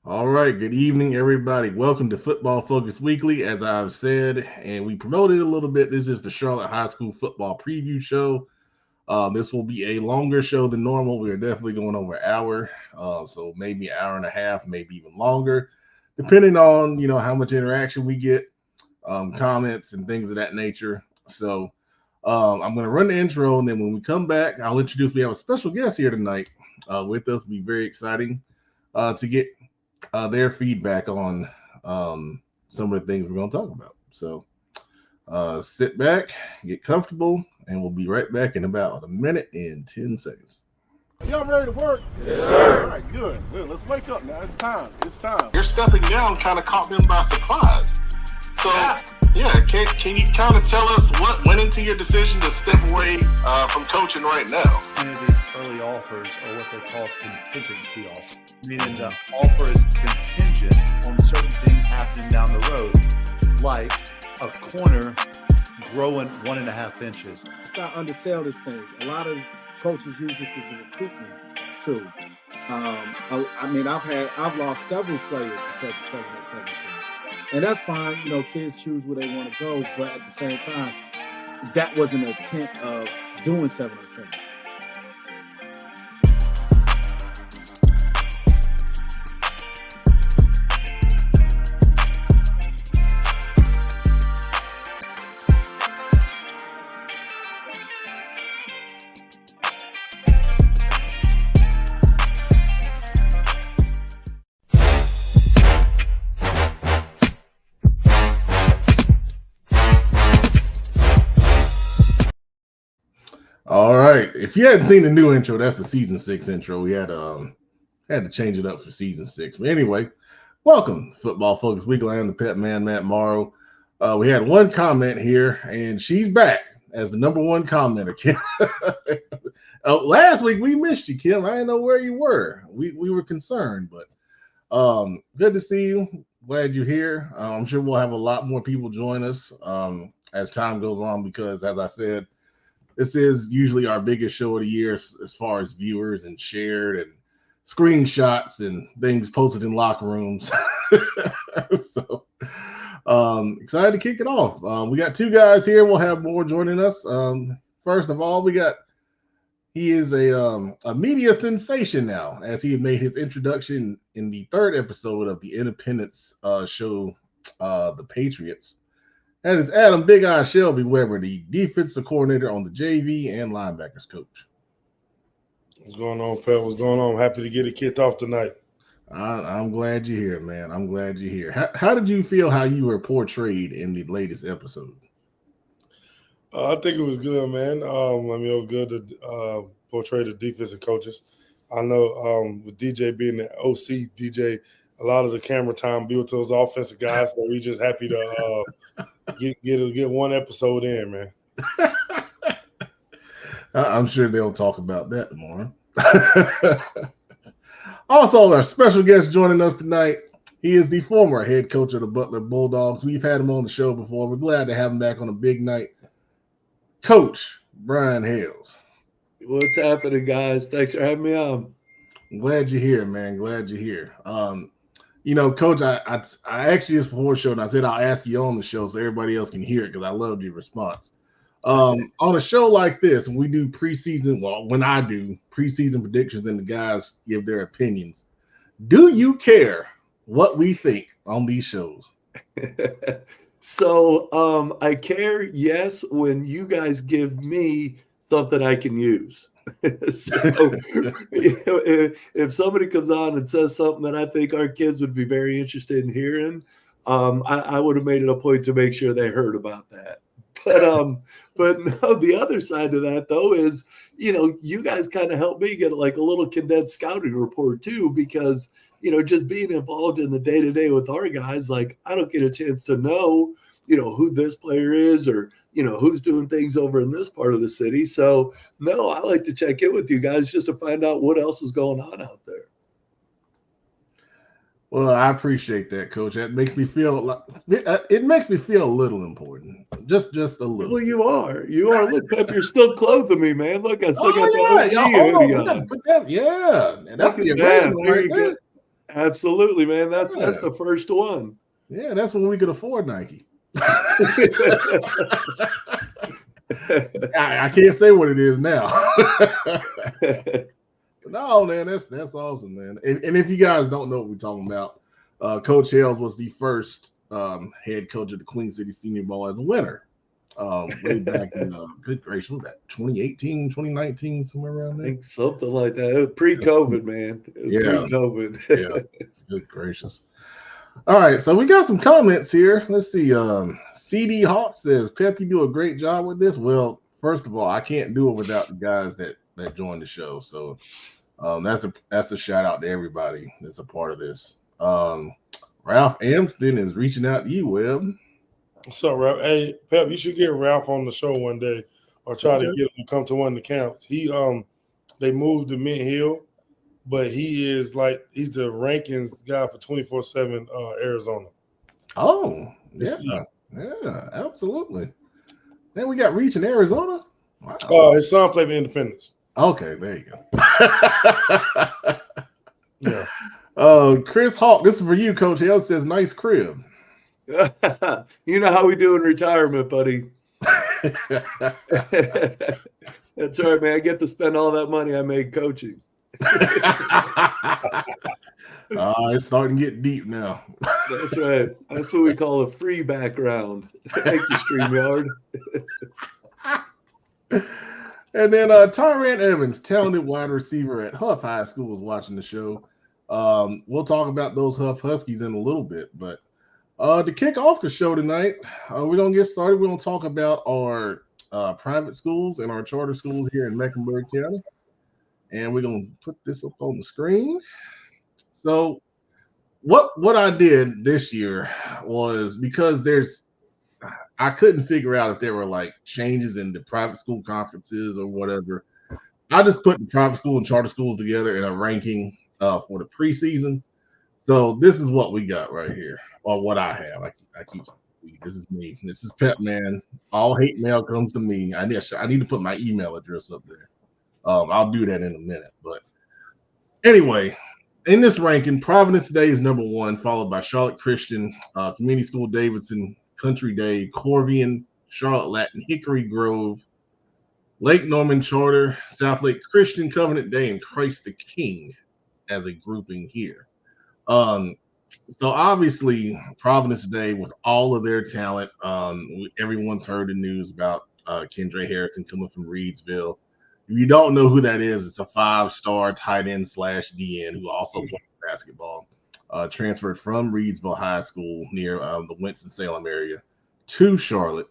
All right, good evening, everybody. Welcome to Football Focus Weekly. As I've said, and we promoted a little bit, this is the Charlotte High School football preview show. This will be a longer show than normal. We are definitely going over an hour, so maybe an hour and a half, maybe even longer, depending on how much interaction we get, comments and things of that nature. So I'm going to run the intro, and then when we come back, I'll introduce. We have a special guest here tonight with us. Be very exciting to get their feedback on some of the things we're going to talk about. So sit back, get comfortable, and we'll be right back in about a minute and 10 seconds. Y'all ready to work? Yes, sir. All right, good. Let's wake up now. It's time. It's time. Your stepping down kind of caught them by surprise. So, can you kind of tell us what went into your decision to step away from coaching right now? These early offers are what they call contingency offers, meaning the offer is contingent on certain things happening down the road, like a corner growing 1.5 inches. Let's not undersell this thing. A lot of coaches use this as a recruitment tool. I've lost several players because of 707. And that's fine. Kids choose where they want to go, but at the same time, that wasn't the intent of doing 707. All right. If you hadn't seen the new intro, that's the season 6 intro. We had to change it up for season 6. But anyway, welcome Football Focus Weekly. I am the pet man, Matt Morrow. We had one comment here, and she's back as the number one commenter, Kim. Last week we missed you, Kim. I didn't know where you were. We were concerned, but good to see you. Glad you're here. I'm sure we'll have a lot more people join us as time goes on because, as I said, this is usually our biggest show of the year as far as viewers and shared and screenshots and things posted in locker rooms. So excited to kick it off. We got two guys here. We'll have more joining us. First of all, he is a media sensation now, as he made his introduction in the 3rd episode of the Independence show, The Patriots. That is Adam Big Eye Shelby Weber, the defensive coordinator on the JV and linebackers coach. What's going on, Pat? What's going on? Happy to get it kicked off tonight. I'm glad you're here, man. I'm glad you're here. How did you feel how you were portrayed in the latest episode? I think it was good, man. It was good to portray the defensive coaches. I know with DJ being the OC, DJ, a lot of the camera time built to those offensive guys, so we're just happy to get one episode in, man. I'm sure they'll talk about that tomorrow. Also, our special guest joining us tonight, he is the former head coach of the Butler Bulldogs. We've had him on the show before. We're glad to have him back on a big night. Coach Brian Hales. What's happening, guys? Thanks for having me on. I'm glad you're here, man. Glad you're here. Coach, I actually just before the show, and I said I'll ask you on the show so everybody else can hear it because I loved your response. On a show like this, when we do when I do preseason predictions and the guys give their opinions, do you care what we think on these shows? So I care, yes, when you guys give me something I can use. So if somebody comes on and says something that I think our kids would be very interested in hearing, I would have made it a point to make sure they heard about that. But no, the other side of that though is, you guys kind of help me get like a little condensed scouting report too, because just being involved in the day-to-day with our guys, like I don't get a chance to know, who this player is or who's doing things over in this part of the city. So no, I like to check in with you guys just to find out what else is going on out there. Well, I appreciate that, Coach. That makes me feel a little important, just a little. Well, you are. Look, Pep, you're still clothing me, man. Look, I still got the OG hoodie on. Yeah, and that's the event right there. Absolutely, man. That's the first one. Yeah, that's when we could afford Nike. I can't say what it is now. No, man, that's awesome, man. And if you guys don't know what we're talking about, Coach Hales was the first head coach of the Queen City Senior Bowl as a winner. Way back in, good gracious, was that 2018, 2019, somewhere around there? I think something like that. It was pre-COVID, man. Pre-COVID. Yeah, good gracious. All right, so we got some comments here. Let's see. CD Hawk says, Pep, you do a great job with this. Well, first of all, I can't do it without the guys that joined the show. So that's a shout out to everybody that's a part of this. Ralph Amston is reaching out to you, Webb. What's up, Ralph? Hey, Pep, you should get Ralph on the show one day, or try to get him to come to one of the camps. They moved to Mint Hill, but he's the rankings guy for 24/7 Arizona. Oh, yeah, absolutely. Then we got Reach in Arizona. Wow. His son played for Independence. Okay, there you go. Yeah. Chris Hawk, this is for you, Coach Hale. Says nice crib. You know how we do in retirement, buddy. That's all right, man. I get to spend all that money I made coaching. It's starting to get deep now. That's right. That's what we call a free background. Thank you, StreamYard. And then Tyran Evans, talented wide receiver at Huff High School, is watching the show. We'll talk about those Huff Huskies in a little bit, but to kick off the show tonight, we're going to get started. We're going to talk about our private schools and our charter schools here in Mecklenburg County. And we're going to put this up on the screen. So what I did this year was, because I couldn't figure out if there were like changes in the private school conferences or whatever. I just put the private school and charter schools together in a ranking for the preseason. So this is what we got right here, or what I have. I keep saying, this is me. This is Pep, man. All hate mail comes to me. I need to put my email address up there. I'll do that in a minute. But anyway, in this ranking, Providence Day is number 1, followed by Charlotte Christian, Community School Davidson, Country Day, Corvian, Charlotte Latin, Hickory Grove, Lake Norman Charter, South Lake Christian, Covenant Day, and Christ the King as a grouping here. So obviously Providence Day, with all of their talent, everyone's heard the news about Kendra Harrison coming from Reedsville. If you don't know who that is, it's a 5-star tight end / DN who also plays basketball. Transferred from Reedsville High School near the Winston-Salem area to Charlotte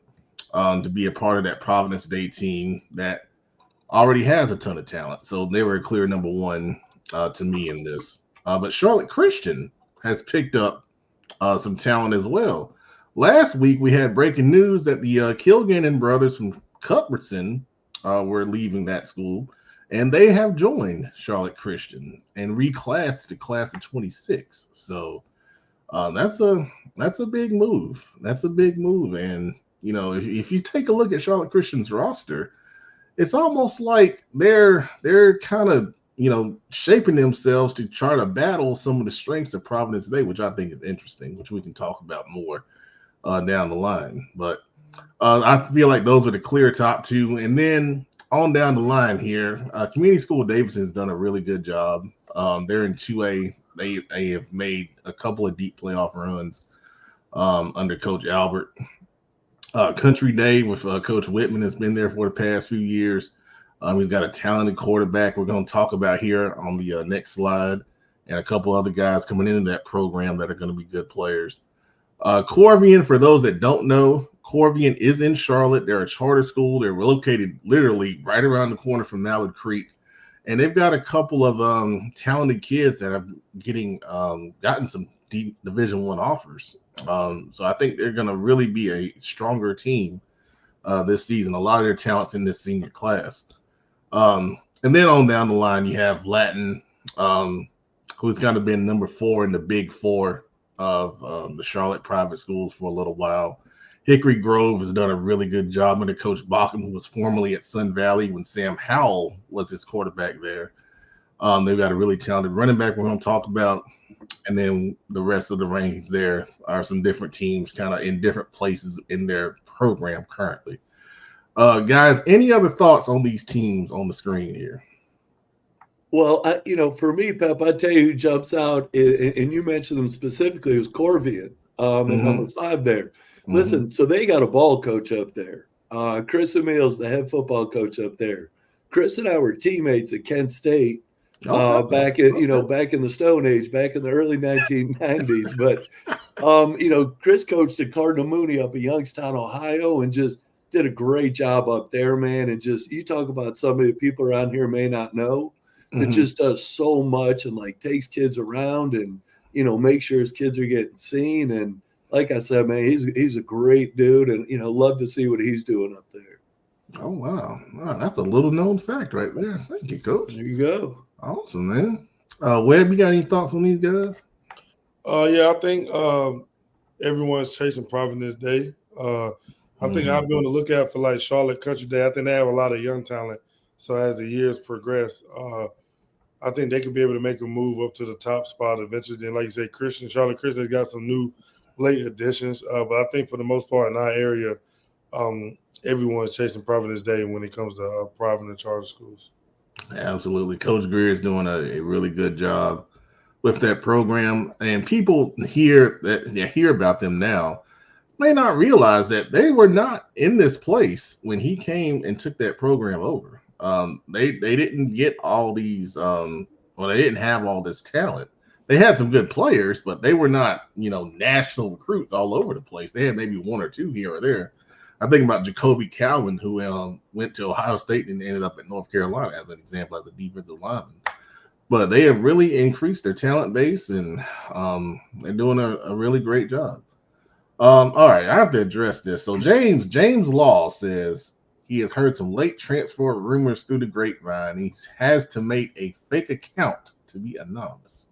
to be a part of that Providence Day team that already has a ton of talent. So they were a clear number 1 to me in this. But Charlotte Christian has picked up some talent as well. Last week, we had breaking news that the Kilgannon brothers from Cuthbertson were leaving that school, and they have joined Charlotte Christian and reclassed the class of 26. So that's a big move. That's a big move. And, you know, if you take a look at Charlotte Christian's roster, it's almost like they're kind of, you know, shaping themselves to try to battle some of the strengths of Providence Day, which I think is interesting, which we can talk about more down the line. But I feel like those are the clear top 2. And then on down the line here, Community School Davidson has done a really good job. They're in 2A. They have made a couple of deep playoff runs under Coach Albert. Country Day with Coach Whitman has been there for the past few years. He's got a talented quarterback we're going to talk about here on the next slide, and a couple other guys coming into that program that are going to be good players. Corvian, for those that don't know, Corvian is in Charlotte. They're a charter school. They're located literally right around the corner from Mallard Creek, and they've got a couple of talented kids that have gotten some deep Division I offers. So I think they're going to really be a stronger team this season. A lot of their talent's in this senior class. And then on down the line, you have Latin, who's kind of been number 4 in the Big 4 of the Charlotte private schools for a little while. Hickory Grove has done a really good job under Coach Bacham, who was formerly at Sun Valley when Sam Howell was his quarterback there. They've got a really talented running back we're going to talk about. And then the rest of the rankings there are some different teams kind of in different places in their program currently. Guys, any other thoughts on these teams on the screen here? Well, for me, Pep, I tell you who jumps out, and you mentioned them specifically, was Corvian, at number 5 there. Listen, so they got a ball coach up there. Chris Emil's the head football coach up there. Chris and I were teammates at Kent State back in the Stone Age, back in the early 1990s. But Chris coached at Cardinal Mooney up in Youngstown, Ohio, and just did a great job up there, man. And just you talk about somebody that people around here may not know. It just does so much and like takes kids around and make sure his kids are getting seen. And like I said, man, he's a great dude, and love to see what he's doing up there. Oh wow, that's a little known fact right there. Thank you, Coach. There you go. Awesome, man. Webb, you got any thoughts on these guys? Yeah, I think everyone's chasing Providence Day. I think I'll be on the lookout for like Charlotte Country Day. I think they have a lot of young talent. So as the years progress, I think they could be able to make a move up to the top spot eventually. Then, like you say, Charlotte Christian has got some new late additions. But I think for the most part in our area, everyone's chasing Providence Day when it comes to Providence charter schools. Absolutely. Coach Greer is doing a really good job with that program. And people hear about them now may not realize that they were not in this place when he came and took that program over. They didn't get all these they didn't have all this talent. They had some good players, but they were not, national recruits all over the place. They had maybe one or two here or there. I think about Jacoby Calvin, who went to Ohio State and ended up at North Carolina as an example as a defensive lineman. But they have really increased their talent base, and they're doing a really great job. All right, I have to address this. So James Law says he has heard some late transfer rumors through the grapevine. He has to make a fake account to be anonymous.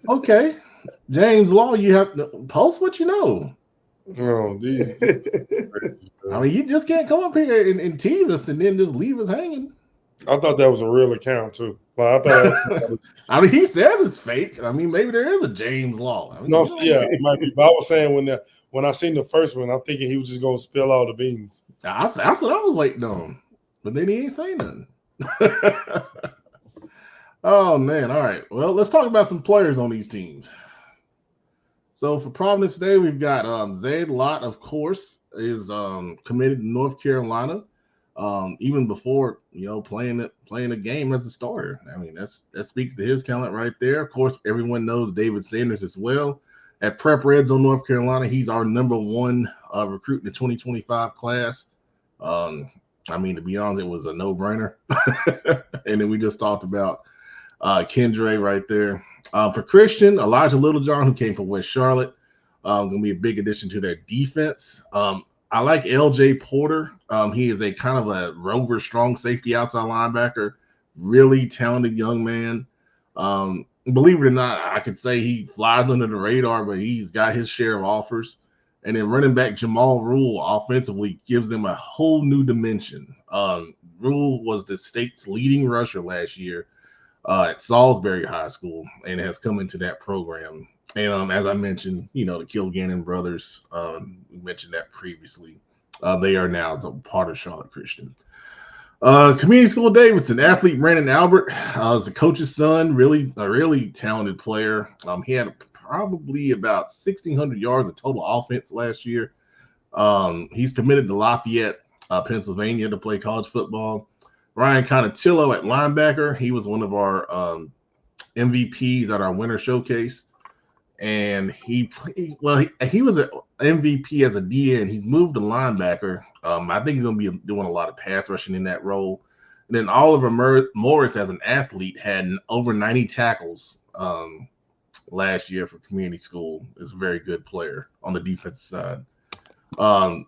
Okay, James Law, you have to post what you know. Oh, these. I mean, you just can't come up here and tease us and then just leave us hanging. I thought that was a real account too. Like, I mean, he says it's fake. I mean, maybe there is a James Law. I mean, it might be. But I was saying when I seen the first one, I'm thinking he was just gonna spill all the beans. That's what I was waiting on, but then he ain't saying nothing. Oh man! All right. Well, let's talk about some players on these teams. So for Providence today, we've got Zayd Lott, of course, is committed to North Carolina. Even before playing a game as a starter. I mean, that speaks to his talent right there. Of course, everyone knows David Sanders as well. At Prep Red Zone, North Carolina, he's our number 1 recruit in the 2025 class. I mean, to be honest, it was a no-brainer. And then we just talked about Kendre right there. For Christian, Elijah Littlejohn, who came from West Charlotte, is going to be a big addition to their defense. I like LJ Porter. He is a kind of a rover, strong safety outside linebacker, really talented young man. Believe it or not, I could say he flies under the radar, but he's got his share of offers. And then running back Jamal Rule offensively gives them a whole new dimension. Rule was the state's leading rusher last year at Salisbury High School and has come into that program. And as I mentioned, the Kilgannon brothers, we mentioned that previously. They are now a part of Charlotte Christian. Community School Davidson, athlete Brandon Albert is the coach's son, a really talented player. He had probably about 1,600 yards of total offense last year. He's committed to Lafayette, Pennsylvania to play college football. Ryan Conatillo at linebacker. He was one of our MVPs at our winter showcase. And he was an MVP as a DN. He's moved to linebacker. I think he's going to be doing a lot of pass rushing in that role. And then Oliver Morris, as an athlete, had over 90 tackles last year for community school. Is a very good player on the defensive side.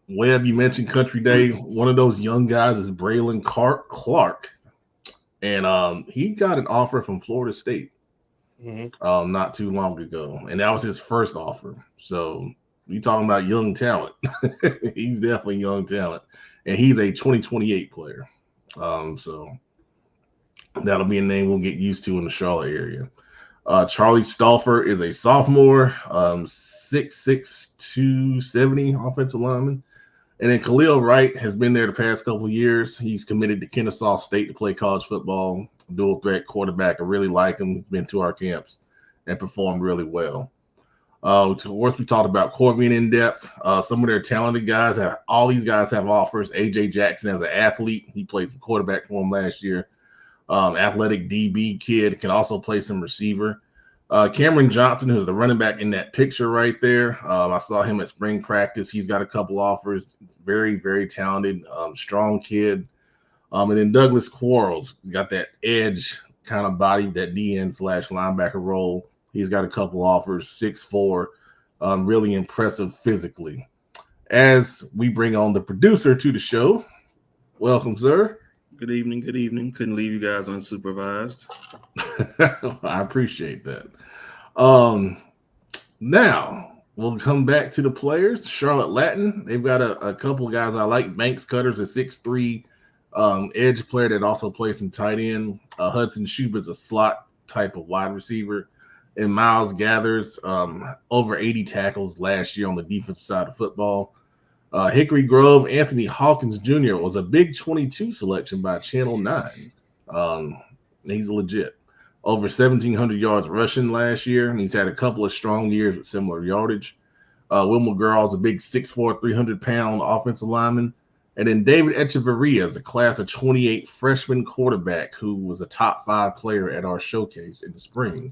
Webb, you mentioned Country Day. One of those young guys is Braylon Clark. And he got an offer from Florida State. Not too long ago, and that was his first offer. So you talking about young talent. He's definitely young talent, and he's a 2028 player. So That'll be a name we'll get used to in the Charlotte area. Charlie Stauffer is a sophomore, 6'6", 270 offensive lineman. And then Khalil Wright has been there the past couple of years. He's committed to Kennesaw State to play college football, dual threat quarterback. I really like him. He's been to our camps and performed really well. Of course, we talked about Corby in depth. Some of their talented guys all these guys have offers. AJ Jackson as an athlete, he played some quarterback for him last year. Athletic DB kid, can also play some receiver. Cameron Johnson, who's the running back in that picture right there. I saw him at spring practice. He's got a couple offers. Very, very talented, strong kid. And then Douglas Quarles got that edge kind of body, that DN/linebacker role. He's got a couple offers, 6'4", really impressive physically. As we bring on the producer to the show, welcome, sir. Good evening. Good evening. Couldn't leave you guys unsupervised. I appreciate that. Now we'll come back to the players. Charlotte Latin, they've got a couple of guys I like. Banks Cutter's a 6'3" edge player that also plays some tight end. Hudson Schuber's a slot type of wide receiver. And Miles Gathers, over 80 tackles last year on the defensive side of football. Hickory Grove, Anthony Hawkins Jr. was a big 22 selection by Channel 9. He's legit. Over 1,700 yards rushing last year, and he's had a couple of strong years with similar yardage. Will McGraw is a big 6'4", 300-pound offensive lineman. And then David Echeverria is a class of 28 freshman quarterback who was a top 5 player at our showcase in the spring.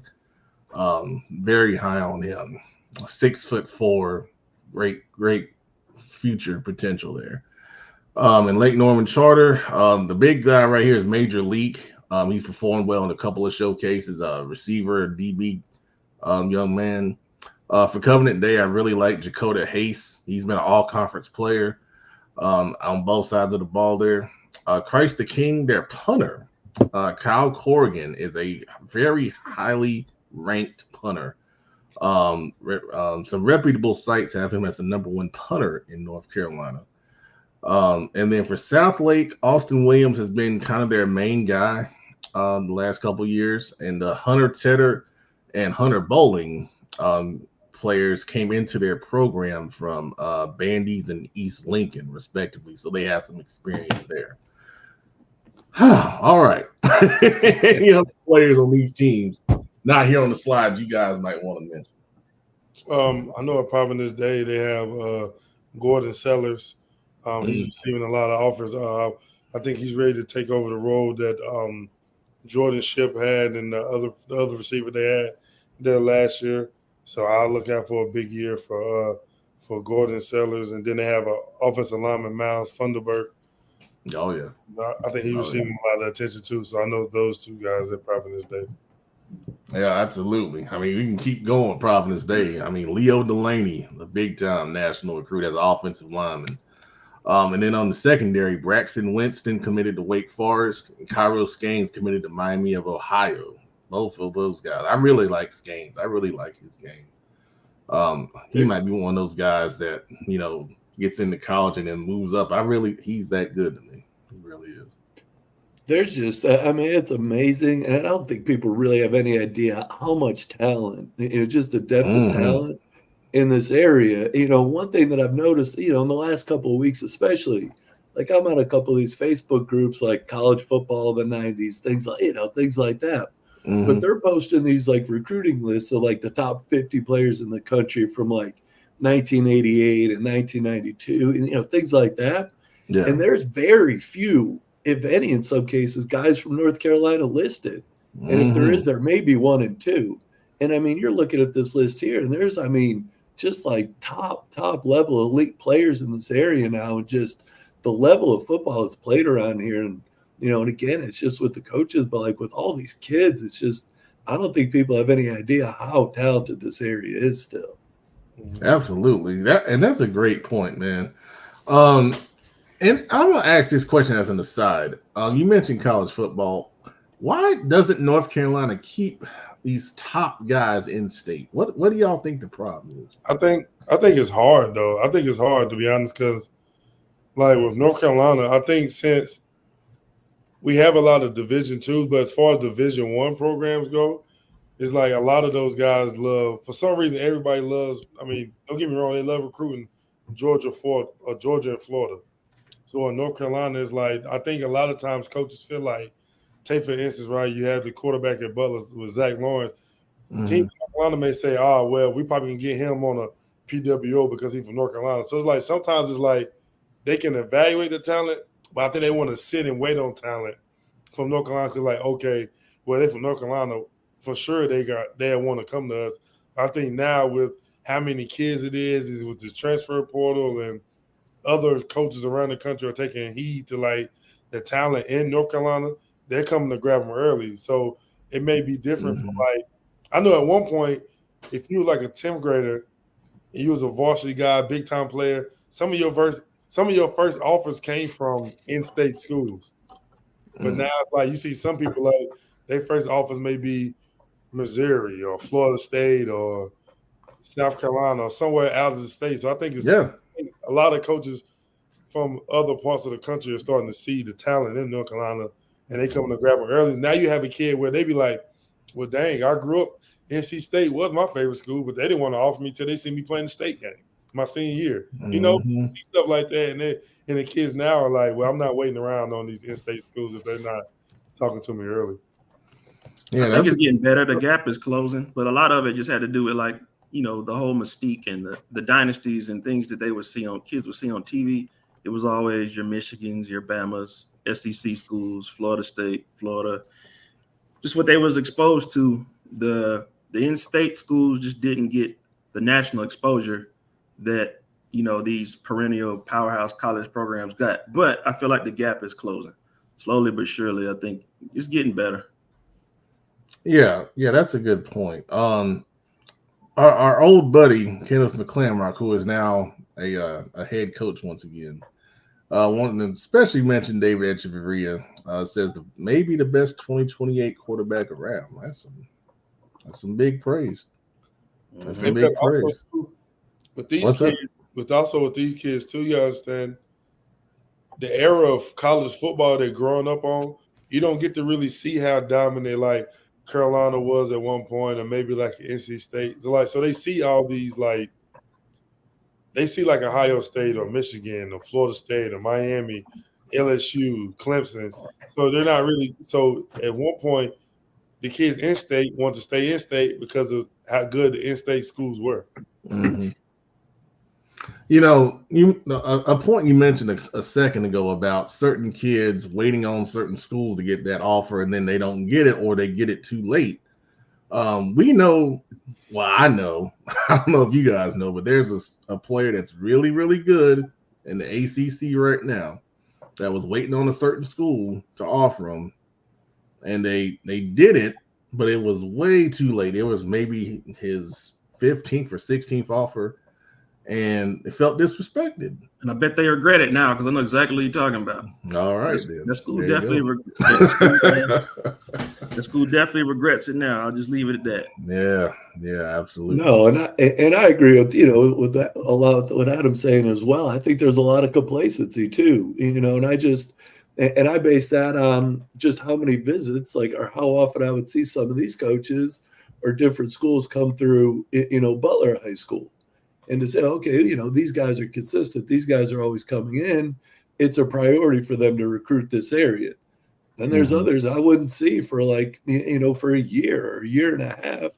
Very high on him. 6'4", great future potential there. And Lake Norman Charter, the big guy right here is Major Leak. He's performed well in a couple of showcases. Receiver, DB, young man. For Covenant Day, I really like Jakota Hayes. He's been an all-conference player on both sides of the ball there. Christ the King, their punter, Kyle Corrigan, is a very highly ranked punter. Some reputable sites have him as the #1 punter in North Carolina. And then for South Lake, Austin Williams has been kind of their main guy the last couple of years. And Hunter Tedder and Hunter Bowling players came into their program from Bandy's and East Lincoln, respectively. So they have some experience there. All right. Any other players on these teams not here on the slide you guys might want to mention? I know at Providence Day they have Gordon Sellers. He's receiving a lot of offers. I think he's ready to take over the role that Jordan Shipp had and the other receiver they had there last year. So I'll look out for a big year for Gordon Sellers. And then they have an offensive lineman, Miles Funderburg. Oh, yeah. I think he's receiving a lot of attention too. So I know those two guys at Providence Day. Yeah, absolutely. I mean, we can keep going Providence Day. I mean, Leo Delaney, the big-time national recruit as an offensive lineman. And then on the secondary, Braxton Winston committed to Wake Forest, and Cairo Skanes committed to Miami of Ohio. Both of those guys. I really like Skanes. I really like his game. He might be one of those guys that, gets into college and then moves up. He's that good to me. He really is. There's just, it's amazing. And I don't think people really have any idea how much talent, just the depth of talent in this area. One thing that I've noticed, in the last couple of weeks, especially, like I'm on a couple of these Facebook groups, like college football, the 90s, things like that. But they're posting these like recruiting lists of like the top 50 players in the country from like 1988 and 1992, and things like that. Yeah. And there's very few, if any, in some cases, guys from North Carolina listed. And if there is, there may be 1 and 2. And I mean, you're looking at this list here, and there's, just like top level elite players in this area now, and just the level of football that's played around here. And, and again, it's just with the coaches, but like with all these kids, it's just, I don't think people have any idea how talented this area is still. Absolutely. That's a great point, man. And I'm going to ask this question as an aside. You mentioned college football. Why doesn't North Carolina keep these top guys in state? What do y'all think the problem is? I think it's hard, though. I think it's hard, to be honest, because like with North Carolina, I think since we have a lot of Division II, but as far as Division I programs go, it's like a lot of those guys love. For some reason, everybody loves. I mean, don't get me wrong, they love recruiting Georgia and Florida. So in North Carolina, it's like I think a lot of times coaches feel like, take for instance, right? You have the quarterback at Butler with Zach Lawrence. Mm-hmm. Teams in North Carolina may say, "Oh, well, we probably can get him on a PWO because he's from North Carolina." So it's like sometimes it's like they can evaluate the talent, but I think they want to sit and wait on talent from North Carolina because, like, okay, well, they're from North Carolina, for sure they want to come to us. I think now with how many kids it is with the transfer portal and other coaches around the country are taking heed to like the talent in North Carolina, they're coming to grab them early. So it may be different from like, I know at one point, if you were like a 10th grader and you was a varsity guy, big time player, some of your first offers came from in-state schools. But now, like, you see some people like their first offers may be Missouri or Florida State or South Carolina or somewhere out of the state. So I think a lot of coaches from other parts of the country are starting to see the talent in North Carolina, and they coming to grab them early. Now you have a kid where they be like, well, dang, I grew up, NC State was my favorite school, but they didn't want to offer me till they see me playing the state game my senior year. You know, see stuff like that, and the kids now are like, well, I'm not waiting around on these in-state schools if they're not talking to me early. Yeah, I think it's getting better. The gap is closing, but a lot of it just had to do with like, you know, the whole mystique and the dynasties and things that kids would see on TV. It was always your Michigans, your Bamas, SEC schools, Florida State, Florida. Just what they was exposed to. The in-state schools just didn't get the national exposure that, you know, these perennial powerhouse college programs got. But I feel like the gap is closing slowly but surely. I think it's getting better. Yeah, that's a good point. Our old buddy Kenneth McClamrock, who is now a head coach once again, wanted to especially mention David Echeverria. Says maybe the best 2028 quarterback around. That's some big praise. That's some big praise. With these kids too, you understand the era of college football they're growing up on. You don't get to really see how dominant like Carolina was at one point, or maybe like NC State. So they see all these like they see like Ohio State or Michigan or Florida State or Miami, LSU, Clemson. So they're not really. So at one point, the kids in state want to stay in state because of how good the in-state schools were. Mm-hmm. You know, a point you mentioned a second ago about certain kids waiting on certain schools to get that offer, and then they don't get it, or they get it too late. We know. Well, I know. I don't know if you guys know, but there's a player that's really, really good in the ACC right now that was waiting on a certain school to offer him, and they did it, but it was way too late. It was maybe his 15th or 16th offer, and it felt disrespected. And I bet they regret it now because I know exactly what you're talking about. All right, the school definitely the school definitely regrets it now. I'll just leave it at that. Yeah, absolutely. No, and I agree with with that a lot. What Adam's saying as well. I think there's a lot of complacency too. And I base that on just how many visits, like, or how often I would see some of these coaches or different schools come through, Butler High School. And to say, okay, these guys are consistent. These guys are always coming in. It's a priority for them to recruit this area. Then there's others I wouldn't see for for a year or a year and a half.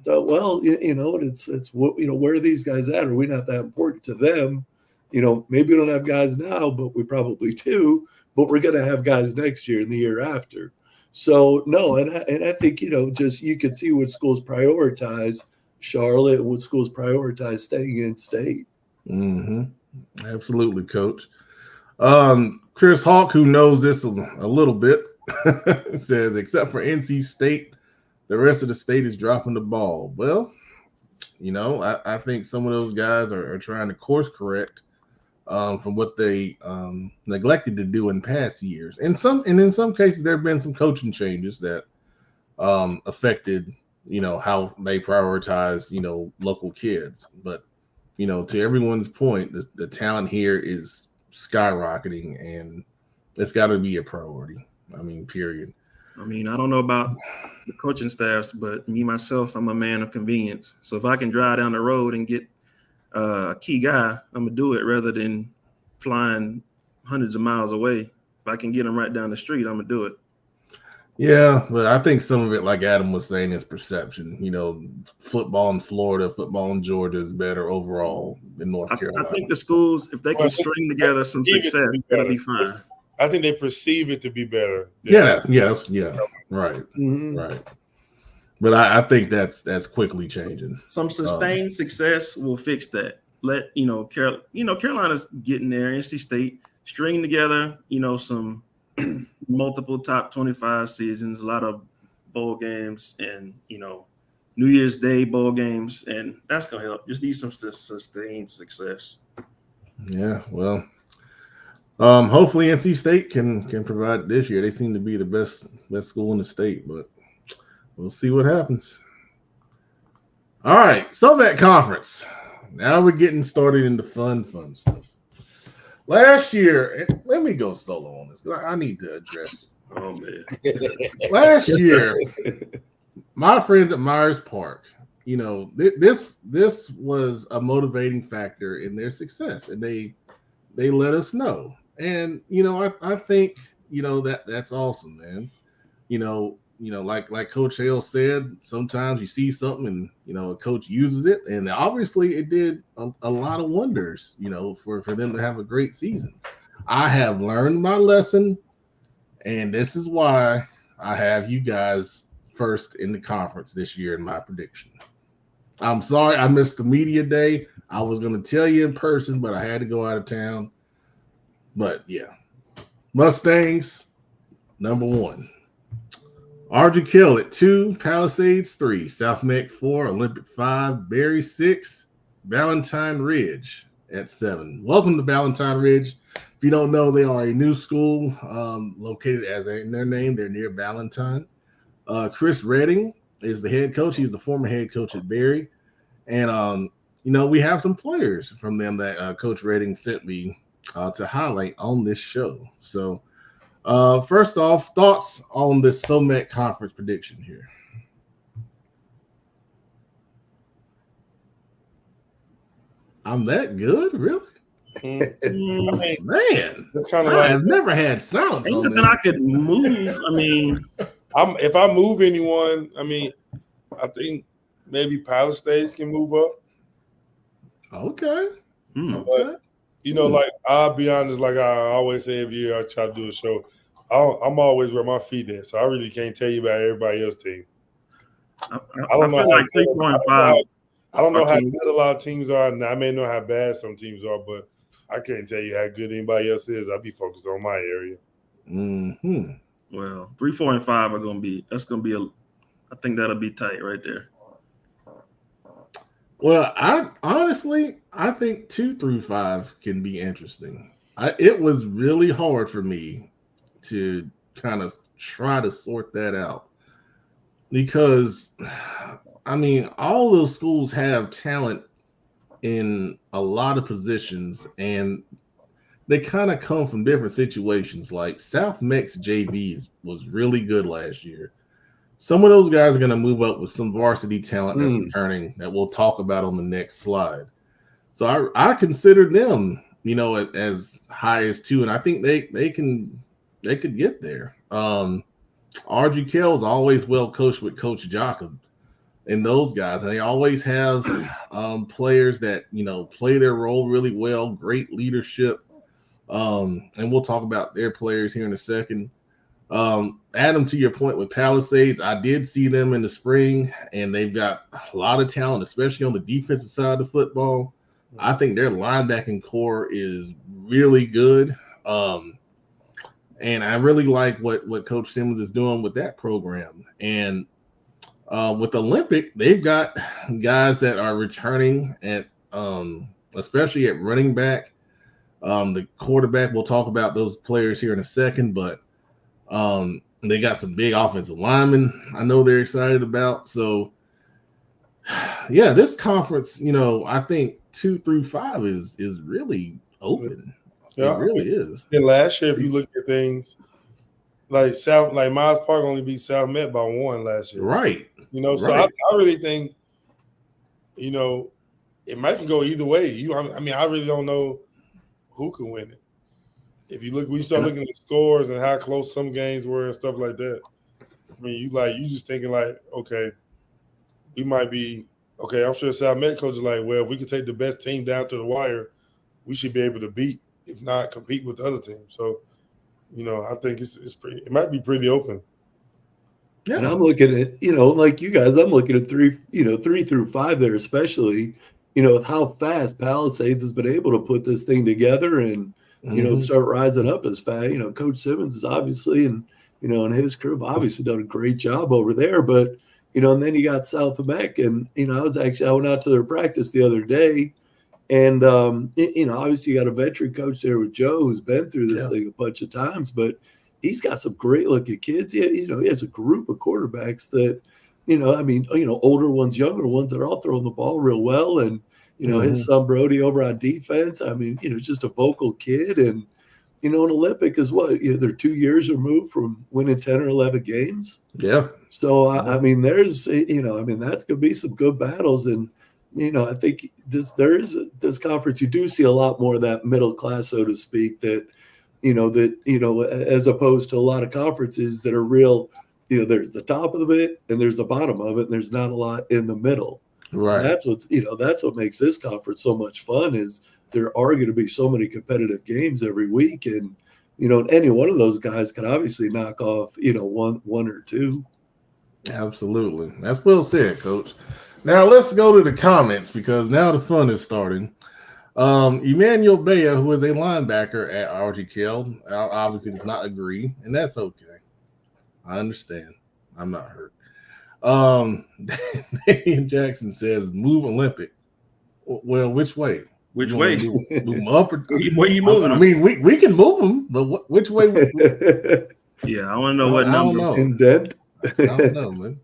Thought, well, it's where are these guys at? Are we not that important to them? Maybe we don't have guys now, but we probably do. But we're going to have guys next year and the year after. So no, and I think just you can see what schools prioritize. Charlotte and what schools prioritize staying in state. Mm-hmm. Absolutely, Coach. Chris Hawk, who knows this a little bit, says, except for NC State, the rest of the state is dropping the ball. Well, I think some of those guys are trying to course correct from what they neglected to do in past years. And in some cases, there have been some coaching changes that affected how they prioritize, local kids. But, to everyone's point, the talent here is skyrocketing, and it's got to be a priority. I mean, period. I mean, I don't know about the coaching staffs, but me, myself, I'm a man of convenience. So if I can drive down the road and get a key guy, I'm going to do it rather than flying hundreds of miles away. If I can get him right down the street, I'm going to do it. Yeah, but I think some of it, like Adam was saying, is perception. You know, football in Florida, football in Georgia is better overall than North Carolina. I think the schools, if they can string together some success, it'll be fine. I think they perceive it to be better. Yeah, right, Mhm. right. But I think that's quickly changing. Some sustained success will fix that. Let Carolina's getting there. NC State string together, some multiple top 25 seasons, a lot of bowl games, and New Year's Day bowl games, and that's gonna help. Just need some sustained success. Yeah, well, hopefully NC State can provide this year. They seem to be the best school in the state, but we'll see what happens. All right, SoMAC Conference. Now we're getting started into fun stuff. Last year, let me go solo on this because I need to address. Oh man! Last year, my friends at Myers Park, this was a motivating factor in their success, and they let us know. And I think that's awesome, man. Like Coach Hale said, sometimes you see something and a coach uses it, and obviously it did a lot of wonders, for them to have a great season. I have learned my lesson, and this is why I have you guys first in the conference this year in my prediction. I'm sorry I missed the media day. I was going to tell you in person, but I had to go out of town. But yeah, Mustangs, number 1. Ardrey Kell at 2, Palisades 3, South Meck 4, Olympic 5, Berry 6, Valentine Ridge at 7. Welcome to Valentine Ridge. If you don't know, they are a new school located as in their name. They're near Valentine. Chris Redding is the head coach. He's the former head coach at Berry. And, we have some players from them that Coach Redding sent me to highlight on this show. So, first off, thoughts on this SoMAC conference prediction here. I'm that good, really? Man, it's kind of I have never had silence. Ain't nothing I could move. I mean, if I move anyone, I think maybe Palisades can move up. Okay. But, like I'll be honest, like I always say every year I try to do a show, I'm always where my feet at, so I really can't tell you about everybody else's team. I don't know like 3, 4, and 5. I don't know how good a lot of teams are, and I may know how bad some teams are, but I can't tell you how good anybody else is. I'll be focused on my area. Mm-hmm. Well, 3, 4, and 5 are gonna be. I think that'll be tight right there. Well, I think 2 through 5 can be interesting. It was really hard for me to kind of try to sort that out because, all those schools have talent in a lot of positions, and they kind of come from different situations. Like South Meck's JV was really good last year. Some of those guys are going to move up with some varsity talent that's returning that we'll talk about on the next slide. So I consider them, as high as 2, and I think they could get there. Ardrey Kell is always well coached with Coach Jacob and those guys, and they always have players that play their role really well, great leadership. And we'll talk about their players here in a second. Adam, to your point with Palisades, I did see them in the spring, and they've got a lot of talent, especially on the defensive side of the football. I think their linebacking core is really good. And I really like what Coach Simmons is doing with that program. And with Olympic, they've got guys that are returning at especially at running back. The quarterback, we'll talk about those players here in a second, but they got some big offensive linemen I know they're excited about. So, yeah, this conference, I think 2 through 5 is really open. Yeah, it really is. And last year, if you look at things, like Miles Park only beat South Met by 1 last year. Right. You know, so I really think, you know, it might go either way. I mean, I really don't know who can win it. If you look, when you start looking at the scores and how close some games were and stuff like that, I mean, you just thinking like, okay, we might be okay. I'm sure South Met coach is like, well, if we can take the best team down to the wire, we should be able to beat, if not compete with the other team. So, you know, I think it might be pretty open. Yeah. And I'm looking at, you know, like you guys, I'm looking at 3 through 5 there, especially, you know, how fast Palisades has been able to put this thing together and, you know, start rising up as fast. You know, Coach Simmons is obviously, and, you know, and his crew have obviously done a great job over there. But, you know, and then you got South Meck, and, you know, I went out to their practice the other day, and, you know, obviously you got a veteran coach there with Joe who's been through this thing a bunch of times, but he's got some great looking kids. You know, he has a group of quarterbacks that, you know, I mean, you know, older ones, younger ones that are all throwing the ball real well. And, you know, his son Brody over on defense, I mean, you know, just a vocal kid. And, you know, an Olympic is what, you know, they're 2 years removed from winning 10 or 11 games. Yeah. So, I mean, there's, you know, I mean, that's going to be some good battles. And, you know, I think this conference, you do see a lot more of that middle class, so to speak, that, you know, as opposed to a lot of conferences that are real, you know, there's the top of it and there's the bottom of it, and there's not a lot in the middle. Right. And that's what makes this conference so much fun, is there are going to be so many competitive games every week. And, you know, any one of those guys can obviously knock off, you know, one or two. Absolutely. That's well said, Coach. Now let's go to the comments, because now the fun is starting. Emmanuel Bea, who is a linebacker at RGKL, obviously does not agree, and that's okay. I understand. I'm not hurt. Damian Jackson says, move Olympic. Well, which way? Which way? Move them up or where you moving? I mean, we can move them, but which way? Yeah, I want to know what number. I don't know. Indent? I don't know, man.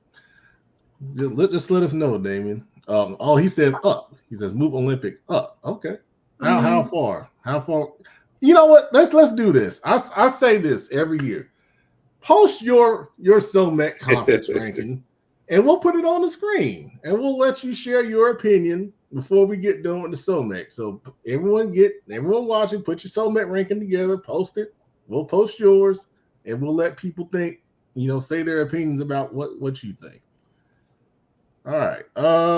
Just let us know, Damien. He says up. He says move Olympic up. Okay. How far? How far? You know what? Let's do this. I say this every year. Post your SOMEC conference ranking, and we'll put it on the screen, and we'll let you share your opinion before we get done with the SOMEC. So everyone watching, put your SOMEC ranking together, post it. We'll post yours, and we'll let people think, you know, say their opinions about what you think. All right.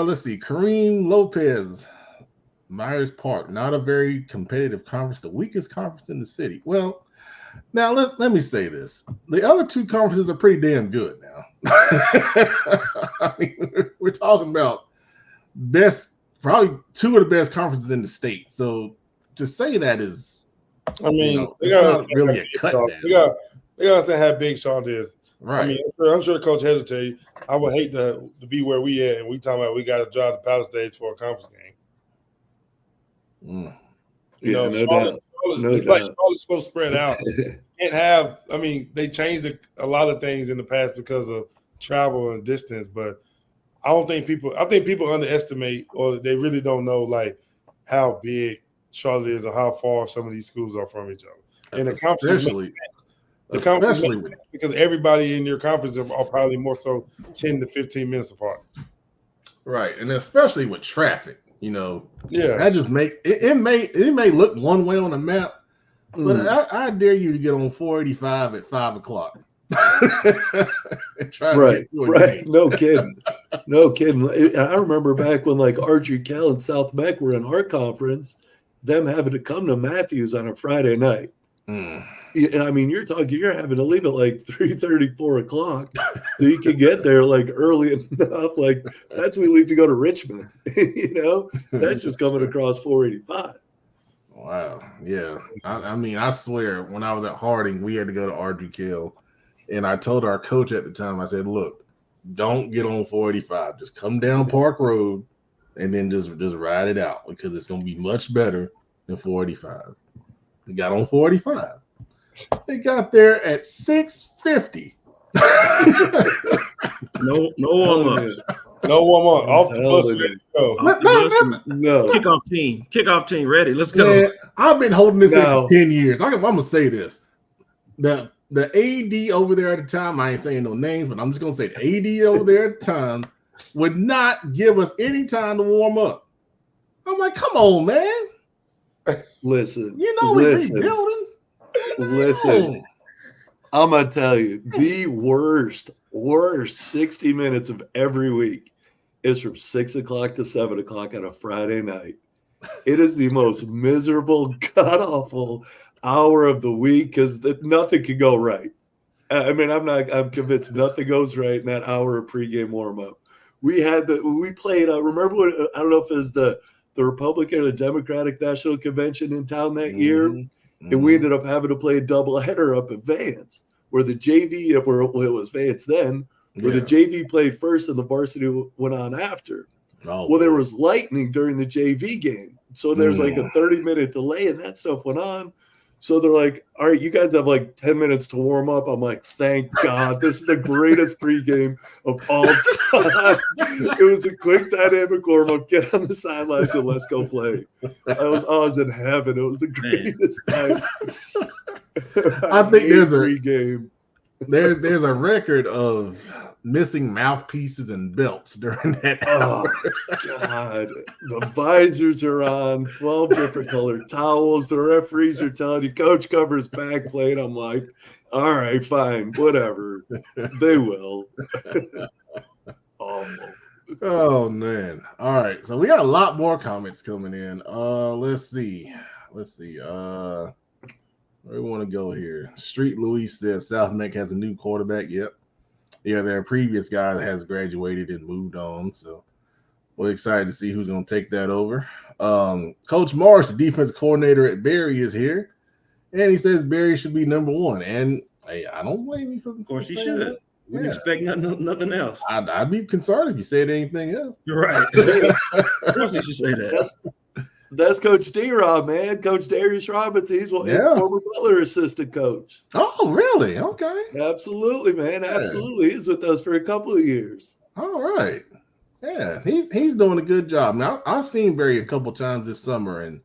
Let's see. Kareem Lopez, Myers Park, not a very competitive conference, the weakest conference in the city. Well, now let me say this. The other two conferences are pretty damn good now. I mean, we're talking about probably two of the best conferences in the state. So to say that is, I mean, you know, it's not really a cut down. They got to understand how big Charlotte is. Right. I mean, I'm sure Coach Hedge will tell you, I would hate to be where we at, and we talking about we got to drive to Palisades for a conference game. You know, Charlotte's so spread out. Can't have. I mean, they changed a lot of things in the past because of travel and distance, but I think people underestimate, or they really don't know like how big Charlotte is or how far some of these schools are from each other. And the conference, because everybody in your conference are probably more so 10 to 15 minutes apart. Right, and especially with traffic, you know, that just make it may look one way on the map, but I dare you to get on 485 at 5 o'clock. Right. No kidding. I remember back when like RGKL and South Meck were in our conference, them having to come to Matthews on a Friday night. I mean, you're having to leave at like 3:30, 4 o'clock so you can get there like early enough. Like that's when we leave to go to Richmond. You know, that's just coming across 485. Wow. Yeah. I mean, I swear when I was at Harding, we had to go to RGKL, and I told our coach at the time, I said, look, don't get on 485. Just come down Park Road and then just ride it out, because it's going to be much better than 485. We got on 485. They got there at 6:50. No warm-ups. No warm-up. Off the bus, ready to go. No. Kickoff team ready. Let's go. Man, I've been holding this in for 10 years. I'm going to say this. That the AD over there at the time, I ain't saying no names, but I'm just gonna say the AD over there at the time would not give us any time to warm up. I'm like, come on, man. Listen, You know we're rebuilding. Listen, I'm gonna tell you, the worst 60 minutes of every week is from 6 o'clock to 7 o'clock on a Friday night. It is the most miserable, god-awful hour of the week because nothing can go right. I mean, I'm convinced nothing goes right in that hour of pregame warm-up. We played, remember what, I don't know if it was the Republican or the Democratic National Convention in town that year, and we ended up having to play a doubleheader up at Vance, where the JV, where it was Vance then, where the JV played first and the varsity went on after. Oh, well, there was lightning during the JV game. So there's like a 30-minute delay and that stuff went on. So they're like, all right, you guys have like 10 minutes to warm up. I'm like, thank God. This is the greatest pregame of all time. It was a quick dynamic warm up. Get on the sidelines and let's go play. I was in heaven. It was the greatest time. I think there's a pregame. There's a record of missing mouthpieces and belts during that hour. Oh, God. The visors are on, 12 different colored towels. The referees are telling you, coach covers back plate. I'm like, all right, fine, whatever. They will. Awful. Oh, man. All right, so we got a lot more comments coming in. Let's see. Where do we want to go here? Street Louis says South Meck has a new quarterback. Yep. Yeah, their previous guy has graduated and moved on. So we're excited to see who's going to take that over. Coach Morris, the defense coordinator at Berry, is here. And he says Berry should be number one. And hey, I don't blame you for Of course he should. Wouldn't expect nothing else. I'd be concerned if you said anything else. You're right. Of course he should say that. That's Coach D-Rob, man. Coach Darius Robinson. He's former Butler assistant coach. Oh, really? Okay. Absolutely, man. Absolutely. He's with us for a couple of years. All right. Yeah, he's doing a good job. Now, I've seen Barry a couple times this summer, and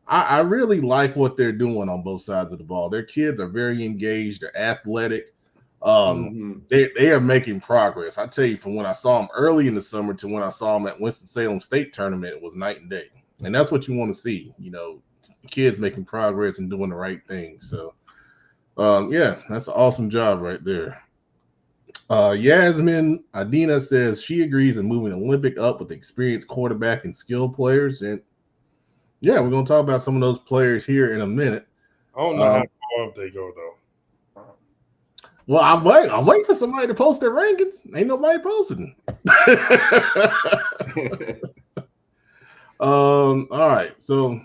I really like what they're doing on both sides of the ball. Their kids are very engaged. They're athletic. They are making progress. I tell you, from when I saw them early in the summer to when I saw them at Winston-Salem State tournament, it was night and day. And that's what you want to see, kids making progress and doing the right thing. So, that's an awesome job right there. Yasmin Adina says she agrees in moving Olympic up with experienced quarterback and skilled players. And, we're going to talk about some of those players here in a minute. I don't know how far up they go, though. Well, I'm waiting for somebody to post their rankings. Ain't nobody posting. All right, so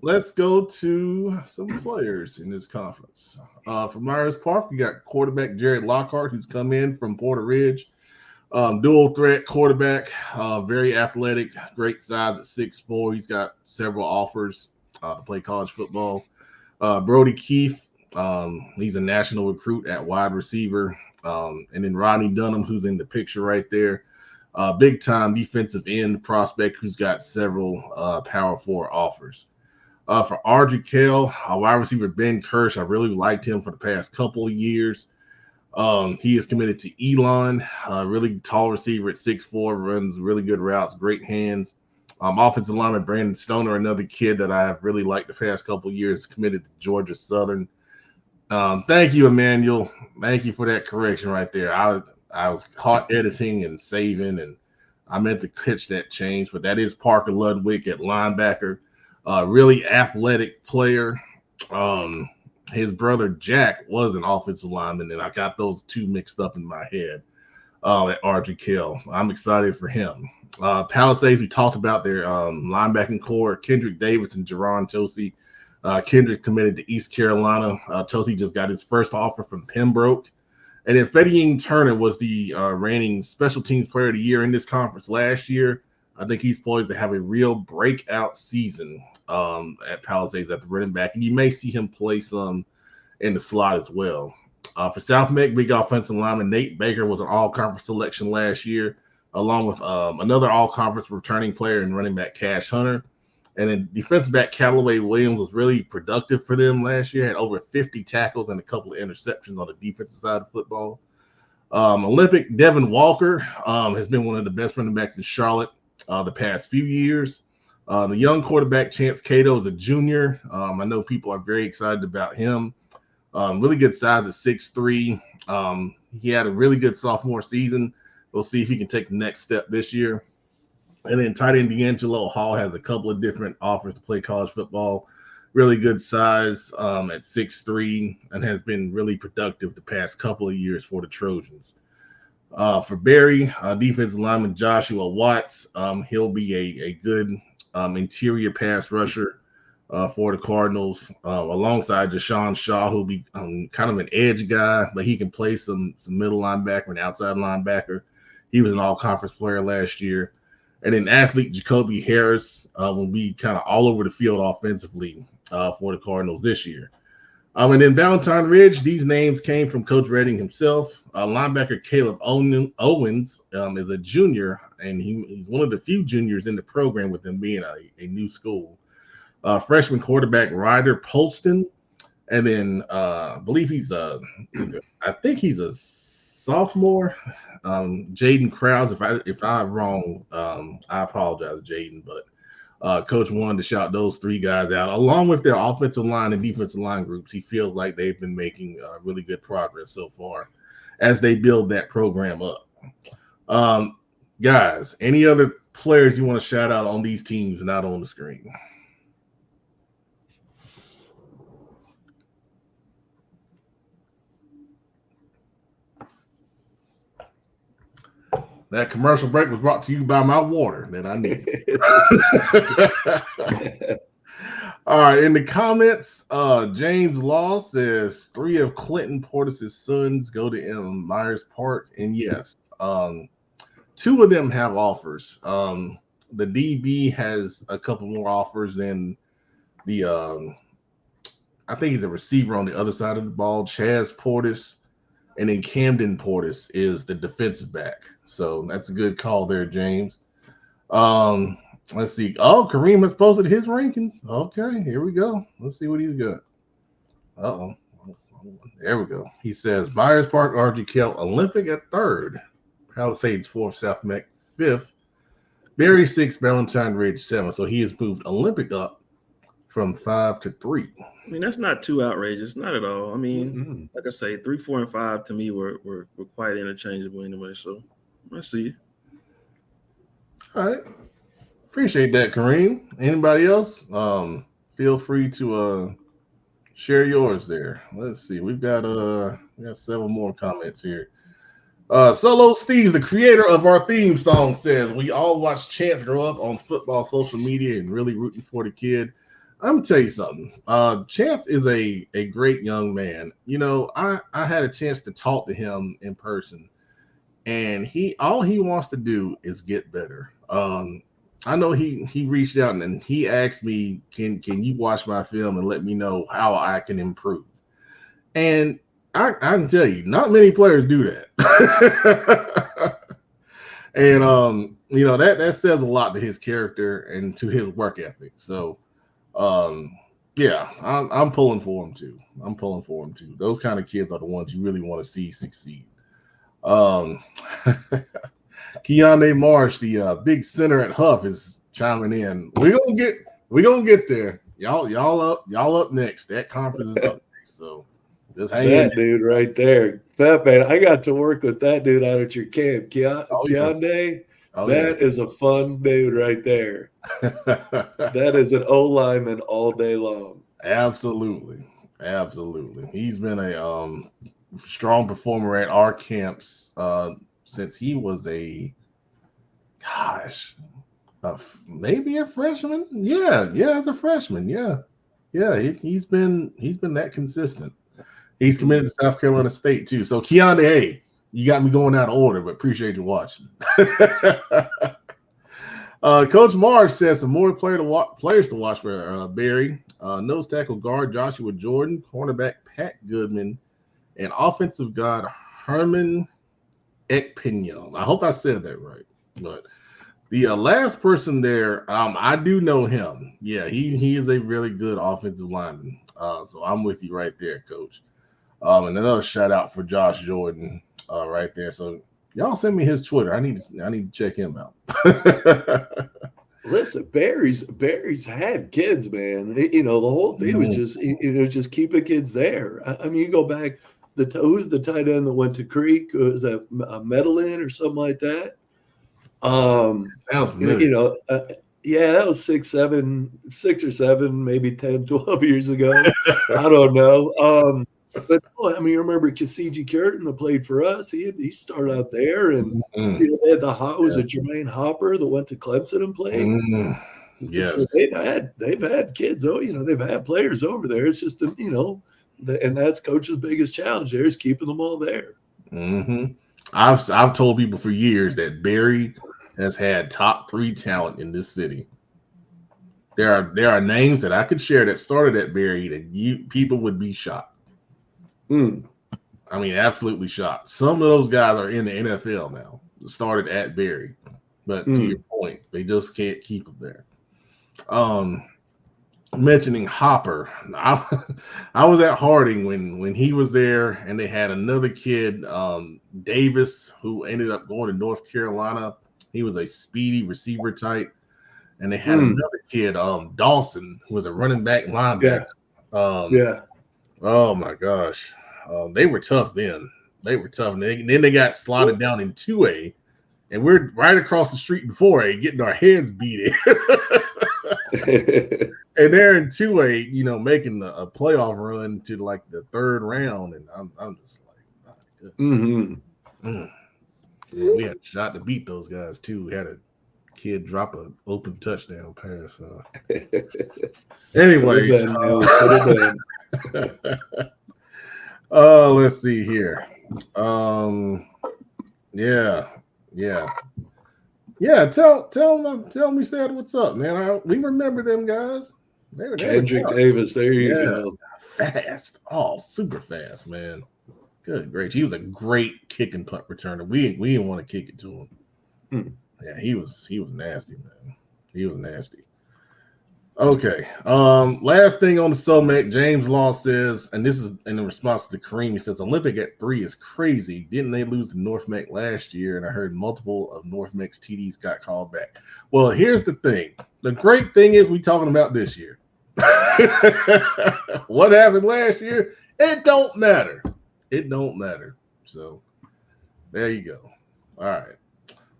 let's go to some players in this conference. For Myers Park, we got quarterback Jared Lockhart, who's come in from Porter Ridge. Dual threat quarterback, very athletic, great size at 6'4". He's got several offers to play college football. Brody Keefe, he's a national recruit at wide receiver. And then Rodney Dunham, who's in the picture right there. Big time defensive end prospect who's got several Power 4 offers. For Ardrey Kell, wide receiver Ben Kirsch, I really liked him for the past couple of years. He is committed to Elon, really tall receiver at 6'4", runs really good routes, great hands. Offensive lineman Brandon Stoner, another kid that I have really liked the past couple of years, committed to Georgia Southern. Thank you, Emmanuel. Thank you for that correction right there. I was caught editing and saving, and I meant to catch that change, but that is Parker Ludwig at linebacker. Really athletic player. His brother Jack was an offensive lineman, and I got those two mixed up in my head at Ardrey Kell. I'm excited for him. Palisades, we talked about their linebacking core, Kendrick Davis and Jerron Tosi. Kendrick committed to East Carolina. Tosi just got his first offer from Pembroke. And then Fedian Turner was the reigning special teams player of the year in this conference last year. I think he's poised to have a real breakout season at Palisades at the running back. And you may see him play some in the slot as well. For South Meck, big offensive lineman Nate Baker was an all-conference selection last year, along with another all-conference returning player and running back Cash Hunter. And then defensive back Callaway Williams was really productive for them last year. Had over 50 tackles and a couple of interceptions on the defensive side of football. Olympic Devin Walker has been one of the best running backs in Charlotte the past few years. The young quarterback Chance Cato is a junior. I know people are very excited about him. Really good size at 6'3". He had a really good sophomore season. We'll see if he can take the next step this year. And then tight end D'Angelo Hall has a couple of different offers to play college football. Really good size at 6'3", and has been really productive the past couple of years for the Trojans. For Barry, defensive lineman Joshua Watts, he'll be a good interior pass rusher for the Cardinals, alongside Deshaun Shaw, who'll be kind of an edge guy, but he can play some middle linebacker and outside linebacker. He was an all-conference player last year. And then athlete Jacoby Harris will be kind of all over the field offensively for the Cardinals this year. And then Valentine Ridge, these names came from Coach Redding himself. Linebacker Caleb Owens is a junior, and he's one of the few juniors in the program with them being a new school. Freshman quarterback Ryder Polston, and then I believe I think he's a sophomore, Jaden Krause. If I'm wrong, I apologize, Jaden. But Coach wanted to shout those three guys out, along with their offensive line and defensive line groups. He feels like they've been making really good progress so far as they build that program up. Guys, any other players you want to shout out on these teams not on the screen? That commercial break was brought to you by my water that I need. All right, in the comments, James Law says 3 of Clinton Portis' sons go to Myers Park, and yes, 2 of them have offers. The DB has a couple more offers than the I think he's a receiver on the other side of the ball, Chaz Portis, and then Camden Portis is the defensive back. So that's a good call there, James. Let's see. Oh, Kareem has posted his rankings. Okay, here we go. Let's see what he's got. Uh-oh. There we go. He says Myers Park, RG Kell, Olympic at 3rd, Palisades 4th, South Meck 5th, Berry 6th, Valentine Ridge 7th. So he has moved Olympic up from 5 to 3. I mean, that's not too outrageous, not at all. I mean, like I say, 3, 4, and 5 to me were quite interchangeable anyway. So let's see. All right. Appreciate that, Kareem. Anybody else? Feel free to share yours there. Let's see. We got several more comments here. Solo Steve, the creator of our theme song, says we all watched Chance grow up on football social media and really rooting for the kid. I'm gonna tell you something. Chance is a great young man. You know, I had a chance to talk to him in person, and all he wants to do is get better. I know he reached out and he asked me, can you watch my film and let me know how I can improve? And I can tell you, not many players do that. And you know, that says a lot to his character and to his work ethic. So yeah, I'm pulling for him too. Those kind of kids are the ones you really want to see succeed. Keontae Marsh, the big center at Huff, is chiming in. We're gonna get there. Y'all up next. That conference is up next. So just hang in that dude right there. That man, I got to work with that dude out at your camp. Keontae, that is a fun dude right there. That is an O lineman all day long. Absolutely. He's been a strong performer at our camps since he was maybe a freshman. Yeah, as a freshman. Yeah. He's been that consistent. He's committed to South Carolina State too. So Keontae, hey, you got me going out of order, but appreciate you watching. Coach Marsh says some more players to watch for Barry. Nose tackle guard Joshua Jordan, cornerback Pat Goodman, and offensive guard Herman Ekpinion. I hope I said that right. But The last person there, I do know him. Yeah, he is a really good offensive lineman. So I'm with you right there, Coach. And another shout out for Josh Jordan right there. So y'all send me his Twitter. I need to check him out. Listen, Barry's had kids, man. The whole thing was just keeping kids there. I mean, you go back, who's the tight end that went to Creek? Was that Medellin or something like that? Sounds familiar. Yeah, that was 6 or 7, maybe 10, 12 years ago. I don't know. But I mean, you remember Kasiji Curtin that played for us? He started out there, and they had was it Jermaine Hopper that went to Clemson and played? Yes, so they've had kids. They've had players over there. It's just and that's coach's biggest challenge there is keeping them all there. I've told people for years that Barry has had top 3 talent in this city. There are names that I could share that started at Barry that people would be shocked. I mean, absolutely shocked. Some of those guys are in the NFL now. Started at Barry, but to your point, they just can't keep them there. Mentioning Hopper, I was at Harding when he was there, and they had another kid, Davis, who ended up going to North Carolina. He was a speedy receiver type, and they had another kid, Dawson, who was a running back linebacker. Oh my gosh. They were tough then. They were tough. And then they got slotted down in 2A, and we're right across the street in 4A getting our heads beat in. And they're in 2A, making a playoff run to like the 3rd round. And I'm just like, yeah, we had a shot to beat those guys too. We had a kid drop an open touchdown pass. Anyways. Let's see here. Tell me, Sad, what's up, man? We remember them guys. Kendrick Davis, there you go. Fast, super fast, man. Good, great. He was a great kick and punt returner. We didn't want to kick it to him. Yeah, he was nasty, man. He was nasty. Okay. Last thing on the SOMEC, James Law says, and this is in response to Kareem, he says Olympic at 3 is crazy. Didn't they lose to North Meck last year? And I heard multiple of North Meck's TDs got called back. Well, here's the thing. The great thing is we talking about this year. What happened last year? It don't matter. It don't matter. So there you go. All right.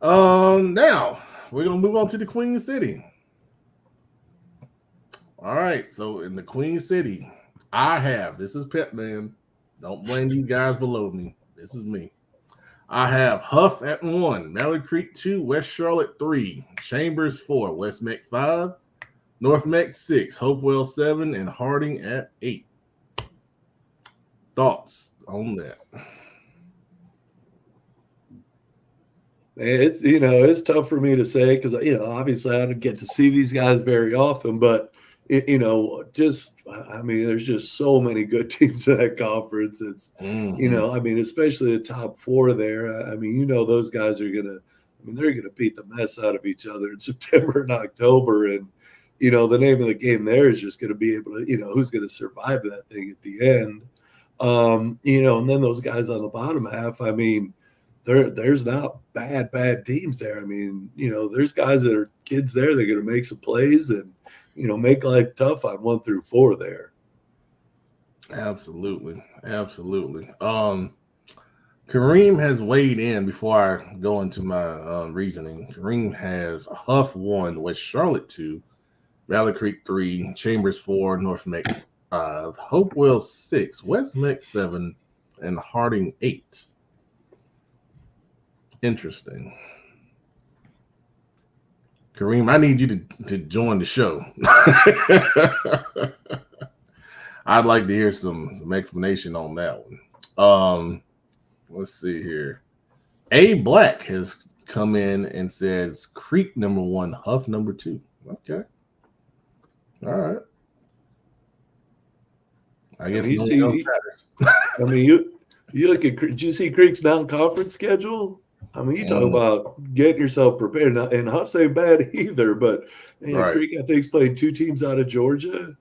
Now we're gonna move on to the Queen City. All right, so in the Queen City, this is Pep Man. Don't blame these guys below me. This is me. I have Huff at 1, Mallard Creek 2, West Charlotte 3, Chambers 4, West Meck 5, North Meck 6, Hopewell 7, and Harding at 8. Thoughts on that? It's tough for me to say because obviously I don't get to see these guys very often, but there's just so many good teams in that conference. It's especially the top 4 there. Those guys are they're gonna beat the mess out of each other in September and October, and the name of the game there is just gonna be able to who's gonna survive that thing at the end. And then those guys on the bottom half, there's not bad teams there. There's guys that are kids there. They're going to make some plays and, make life tough on 1 through 4 there. Absolutely. Kareem has weighed in before I go into my reasoning. Kareem has Huff 1, West Charlotte 2, Valley Creek 3, Chambers 4, North Meck 5, Hopewell 6, West Meck 7, and Harding 8. Interesting. Kareem, I need you to join the show. I'd like to hear some explanation on that one. Let's see here. A Black has come in and says Creek number 1, Huff number 2. Okay. All right. I guess you look at. Did you see Creek's non-conference schedule? I mean, you talk about getting yourself prepared, and Huff's ain't bad either. But man, Creek, I think's played 2 teams out of Georgia.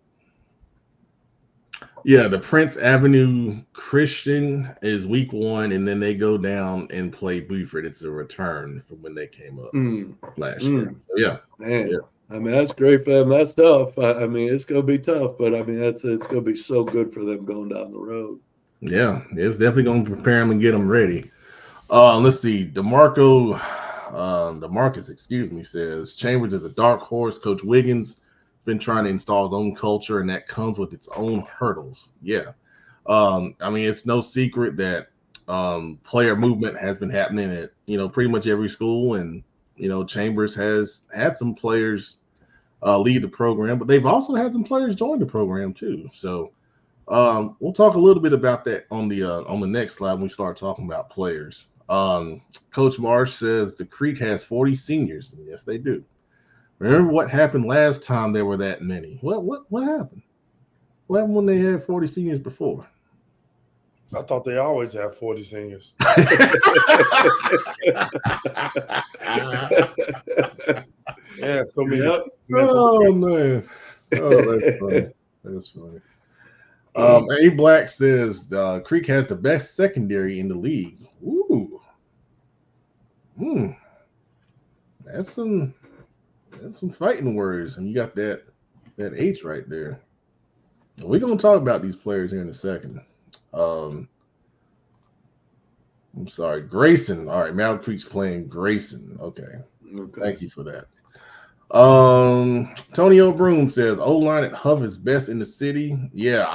Yeah, the Prince Avenue Christian is week 1, and then they go down and play Buford. It's a return from when they came up last year. Yeah, man. Yeah. I mean, that's great for them. That's tough. I mean, it's going to be tough, but I mean, it's going to be so good for them going down the road. Yeah, it's definitely going to prepare them and get them ready. Let's see. DeMarcus, says Chambers is a dark horse. Coach Wiggins been trying to install his own culture, and that comes with its own hurdles. Yeah. I mean, it's no secret that player movement has been happening at, pretty much every school, and, Chambers has had some players lead the program, but they've also had some players join the program too. So we'll talk a little bit about that on the next slide when we start talking about players. Coach Marsh says the Creek has 40 seniors. And yes, they do. Remember what happened last time there were that many? What happened? What happened when they had 40 seniors before? I thought they always have 40 seniors. Yeah, so many. Oh man. Oh, that's funny. That's funny. A Black says Creek has the best secondary in the league. Ooh. That's some fighting words, and you got that H right there. We're gonna talk about these players here in a second. I'm sorry, Grayson. All right, Mount Creek's playing Grayson. Okay. Thank you for that. Tony O'Broom says O-line at Huff is best in the city. Yeah,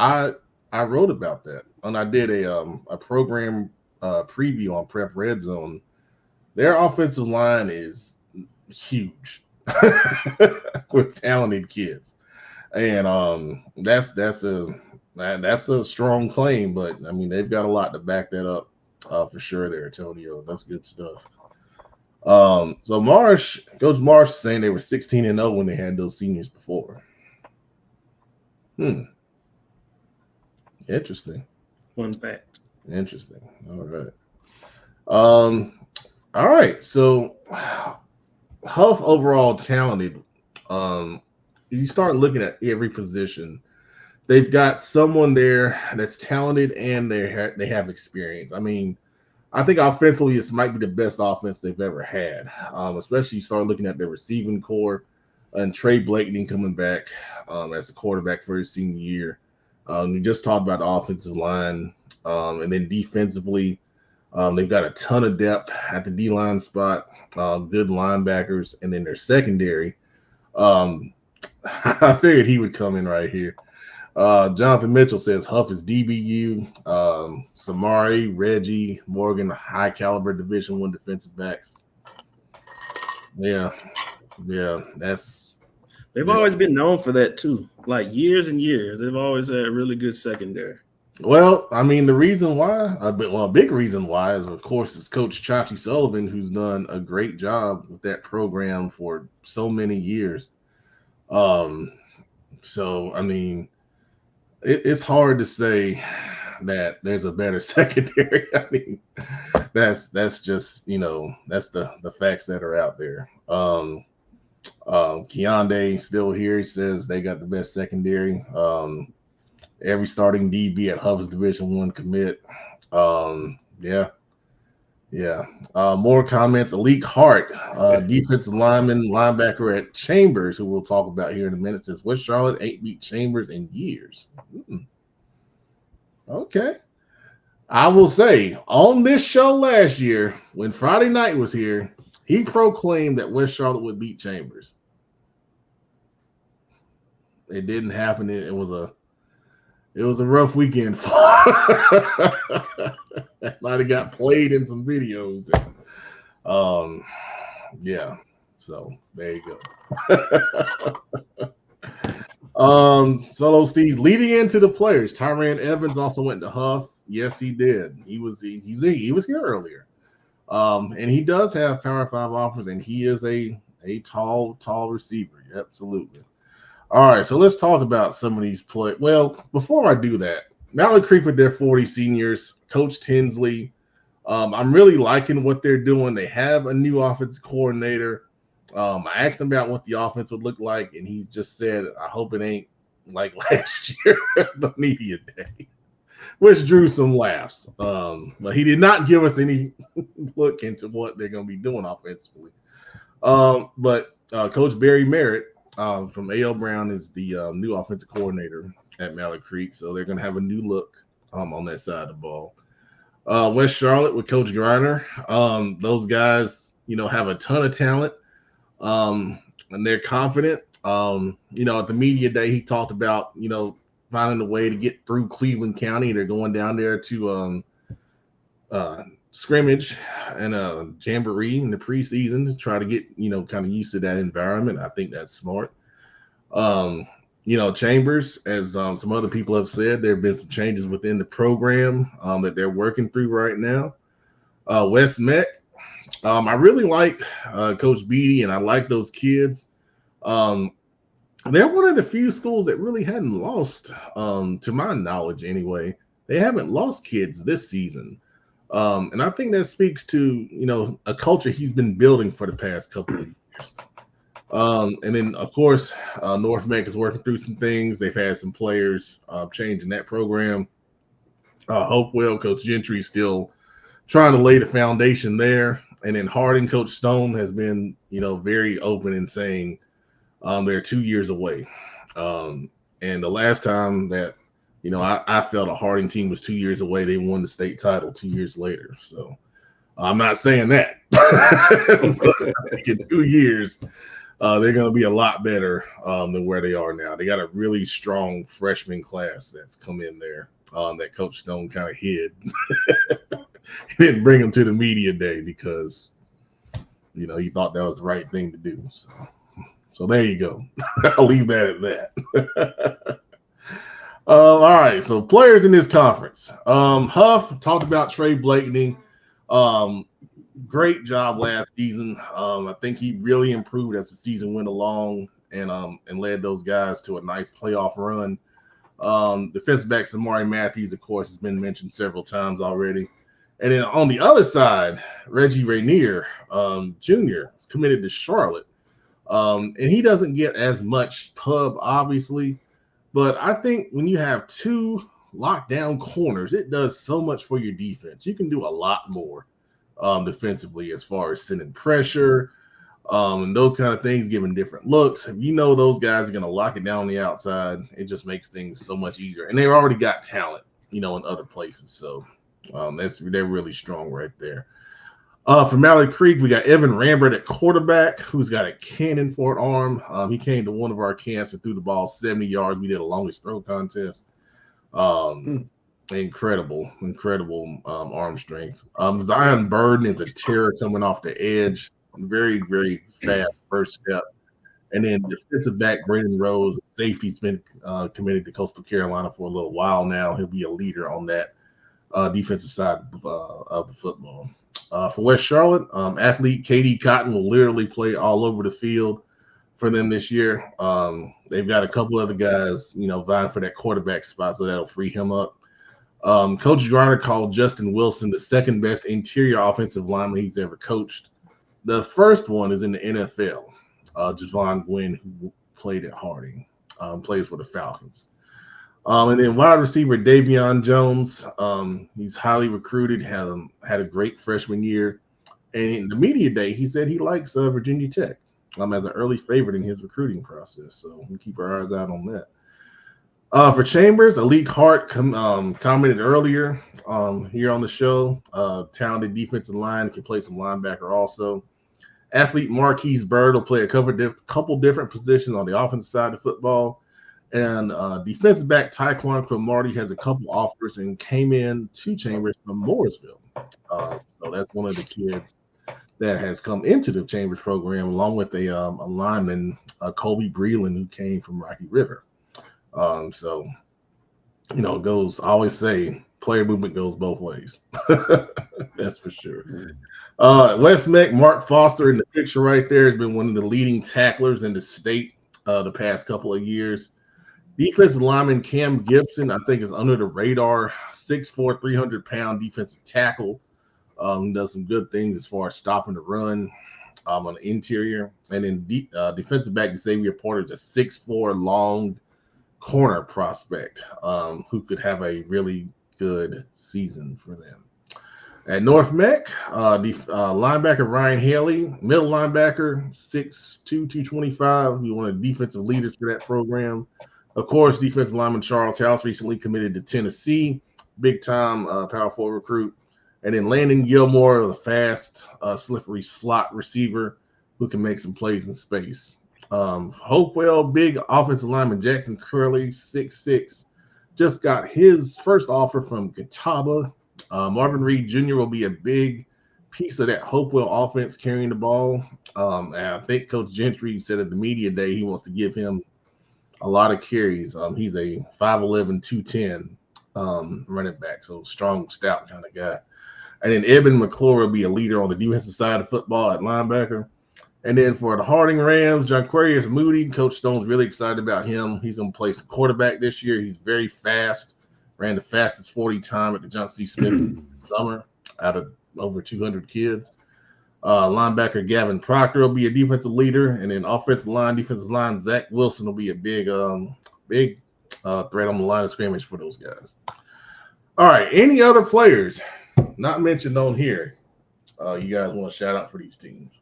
I wrote about that, and I did a program preview on Prep Red Zone. Their offensive line is huge with talented kids, and that's a strong claim. But I mean, they've got a lot to back that up for sure. There, Antonio, that's good stuff. So Coach Marsh is saying they were 16-0 when they had those seniors before. Interesting. Fun fact. Interesting. All right. So Huff overall talented. You start looking at every position. They've got someone there that's talented and they have experience. I mean, I think offensively, this might be the best offense they've ever had. Especially you start looking at their receiving core and Trey Blakeney coming back as the quarterback for his senior year. We just talked about the offensive line, and then defensively, they've got a ton of depth at the D-line spot, good linebackers, and then their secondary. I figured he would come in right here. Jonathan Mitchell says Huff is DBU, Samari, Reggie, Morgan, high caliber Division I defensive backs. Yeah, they've always been known for that too. Like years and years, they've always had a really good secondary. Well, I mean, the reason why, a big reason why is, of course, is Coach Chachi Sullivan, who's done a great job with that program for so many years. So, I mean, it's hard to say that there's a better secondary. I mean, that's just, that's the facts that are out there. Keondae still here. He says they got the best secondary. Every starting DB at Huff's Division I commit. More comments. Alik Hart, defensive linebacker at Chambers, who we'll talk about here in a minute, says West Charlotte ain't beat Chambers in years. Okay. I will say, on this show last year, when Friday Night was here, he proclaimed that West Charlotte would beat Chambers. It didn't happen. It was a rough weekend. That might have got played in some videos. So there you go. Solo Steve leading into the players. Tyran Evans also went to Huff. Yes, he did. He was here earlier. And he does have Power 5 offers, and he is a tall receiver. Absolutely. All right, so let's talk about some of these players. Well, before I do that, Mountain Creek with their 40 seniors, Coach Tinsley, I'm really liking what they're doing. They have a new offensive coordinator. I asked him about what the offense would look like, and he just said, I hope it ain't like last year at the media day, which drew some laughs. But he did not give us any look into what they're going to be doing offensively. But Coach Barry Merritt from A.L. Brown is the new offensive coordinator at Mallard Creek, so they're going to have a new look on that side of the ball. West Charlotte with Coach Griner. Those guys, have a ton of talent, and they're confident. At the media day, he talked about, finding a way to get through Cleveland County. They're going down there to scrimmage and a jamboree in the preseason to try to get, kind of used to that environment. I think that's smart. Chambers, as some other people have said, there have been some changes within the program that they're working through right now. West Meck, I really like Coach Beatty, and I like those kids. They're one of the few schools that really hadn't lost, to my knowledge anyway. They haven't lost kids this season. And I think that speaks to, a culture he's been building for the past couple of years. And then, of course, North Meck is working through some things. They've had some players change in that program. Hopewell, Coach Gentry still trying to lay the foundation there. And then Harding, Coach Stone has been, very open in saying they're 2 years away. And the last time that, I felt a Harding team was 2 years away, they won the state title 2 years later. So I'm not saying that. In 2 years, they're going to be a lot better than where they are now. They got a really strong freshman class that's come in there that Coach Stone kind of hid. He didn't bring them to the media day because, he thought that was the right thing to do. So there you go. I'll leave that at that. All right, so players in this conference. Huff talked about Trey Blakeney. Great job last season. I think he really improved as the season went along and led those guys to a nice playoff run. Defensive back Samari Matthews, of course, has been mentioned several times already. And then on the other side, Reggie Rainier, Jr. is committed to Charlotte. And he doesn't get as much pub, obviously. But I think when you have two lockdown corners, it does so much for your defense. You can do a lot more defensively as far as sending pressure and those kind of things, giving different looks. If those guys are going to lock it down on the outside, it just makes things so much easier. And they've already got talent, in other places. So they're really strong right there. For Mallard Creek, we got Evan Rambert at quarterback, who's got a cannon for an arm. He came to one of our camps and threw the ball 70 yards. We did a longest throw contest. Incredible arm strength. Zion Burden is a terror coming off the edge. Very, very fast first step. And then defensive back Brandon Rose, safety's been committed to Coastal Carolina for a little while now. He'll be a leader on that defensive side of the football. For West Charlotte, athlete Katie Cotton will literally play all over the field for them this year. They've got a couple other guys, vying for that quarterback spot, so that'll free him up. Coach Griner called Justin Wilson the second best interior offensive lineman he's ever coached. The first one is in the NFL. Javon Gwynn, who played at Harding, plays for the Falcons. And then wide receiver Davion Jones, he's highly recruited, had a great freshman year. And in the media day, he said he likes Virginia Tech as an early favorite in his recruiting process. So we'll keep our eyes out on that. For Chambers, Alik Hart commented earlier here on the show. Talented defensive line, can play some linebacker also. Athlete Marquise Bird will play a couple different positions on the offensive side of football. And defensive back Tyquan Cromartie has a couple offers and came in to Chambers from Mooresville. So that's one of the kids that has come into the Chambers program, along with a lineman, Colby Breland, who came from Rocky River. So, it goes, I always say, player movement goes both ways. That's for sure. West Meck, Mark Foster in the picture right there has been one of the leading tacklers in the state the past couple of years. Defensive lineman Cam Gibson, I think, is under the radar, 6'4", 300-pound defensive tackle. He does some good things as far as stopping the run on the interior. And then defensive back Xavier Porter is a 6'4" long corner prospect who could have a really good season for them. At North Mech, linebacker Ryan Haley, middle linebacker, 6'2", 225. We wanted defensive leaders for that program. Of course, defensive lineman Charles House recently committed to Tennessee, big-time power forward recruit. And then Landon Gilmore, the fast, slippery slot receiver who can make some plays in space. Hopewell, big offensive lineman Jackson Curley, 6'6", just got his first offer from Catawba. Marvin Reed Jr. will be a big piece of that Hopewell offense carrying the ball. And I think Coach Gentry said at the media day he wants to give him a lot of carries. He's a 5'11", 210 running back, so strong, stout kind of guy. And then Eben McClure will be a leader on the defensive side of football at linebacker. And then for the Harding Rams, Jonquarius Moody, Coach Stone's really excited about him. He's going to play some quarterback this year. He's very fast. Ran the fastest 40 time at the Johnson C. Smith summer out of over 200 kids. Linebacker Gavin Proctor will be a defensive leader. And then defensive line, Zach Wilson will be a big threat on the line of scrimmage for those guys. All right, any other players not mentioned on here you guys want to shout out for these teams?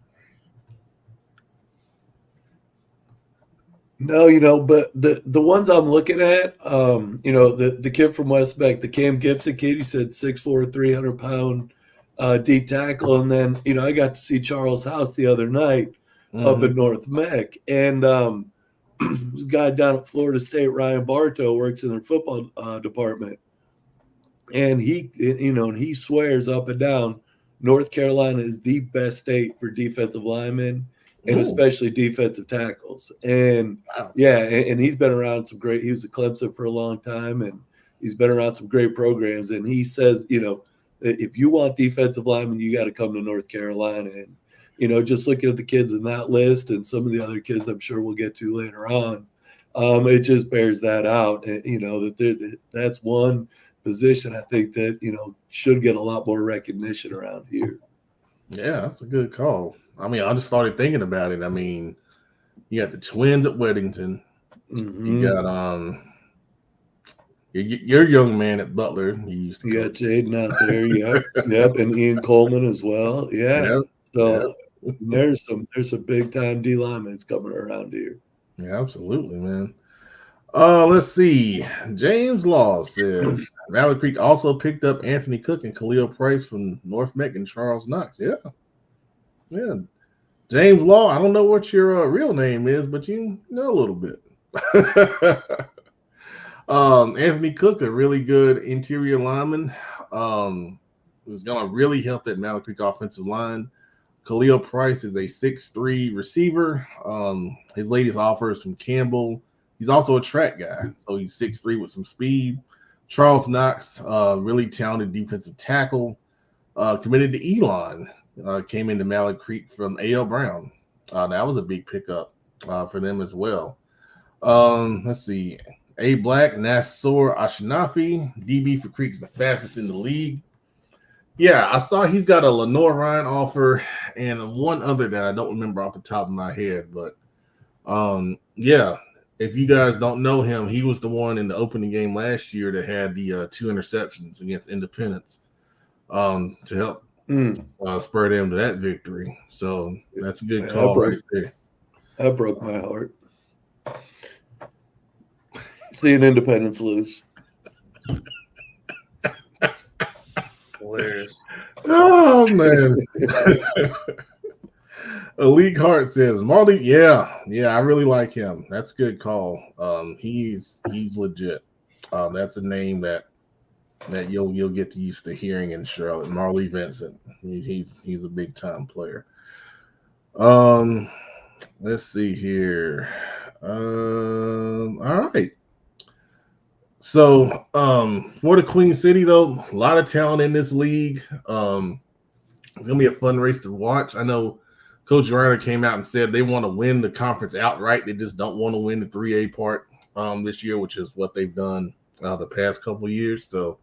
No, but the ones I'm looking at, the kid from West Beck, the Cam Gibson kid, he said 6'4", 300-pound D tackle. And then, I got to see Charles House the other night up in North Mech. And this guy down at Florida State, Ryan Bartow, works in their football department. And he swears up and down North Carolina is the best state for defensive linemen. And especially defensive tackles. And and he's been around he was at Clemson for a long time, and he's been around some great programs. And he says, if you want defensive linemen, you got to come to North Carolina. And, just looking at the kids in that list and some of the other kids I'm sure we'll get to later on, it just bears that out. And, that that's one position I think that, should get a lot more recognition around here. Yeah, that's a good call. I mean, I just started thinking about it. I mean, you got the twins at Weddington. You got your young man at Butler. You got Jaden out there, yep, and Ian Coleman as well. Yeah. So there's some big time D linemen coming around here. Yeah, absolutely, man. Let's see. James Law says Valley Creek also picked up Anthony Cook and Khalil Price from North Mech and Charles Knox. Yeah. James Law, I don't know what your real name is, but you know a little bit. Anthony Cook, a really good interior lineman, was going to really help that Valley Creek offensive line. Khalil Price is a 6'3" receiver. His latest offer is from Campbell. He's also a track guy, so he's 6'3" with some speed. Charles Knox, really talented defensive tackle, committed to Elon. Came into Valley Creek from A.L. Brown. That was a big pickup for them as well. Let's see. A Black, Nassor Ashnafi, DB for Creek's the fastest in the league. Yeah, I saw he's got a Lenore Ryan offer and one other that I don't remember off the top of my head. But, if you guys don't know him, he was the one in the opening game last year that had the 2 interceptions against Independence to help spur them to that victory. So that's a good call right there. That broke my heart. Seeing Independence lose. Hilarious. Oh man. Elite Heart says Marley. Yeah, I really like him. That's a good call. He's legit. That's a name that you'll get used to hearing in Charlotte. Marley Vincent. He's a big time player. Let's see here. All right. So for the Queen City, though, a lot of talent in this league. It's gonna be a fun race to watch. I know Coach Reiner came out and said they want to win the conference outright. They just don't want to win the 3A part this year, which is what they've done the past couple of years. So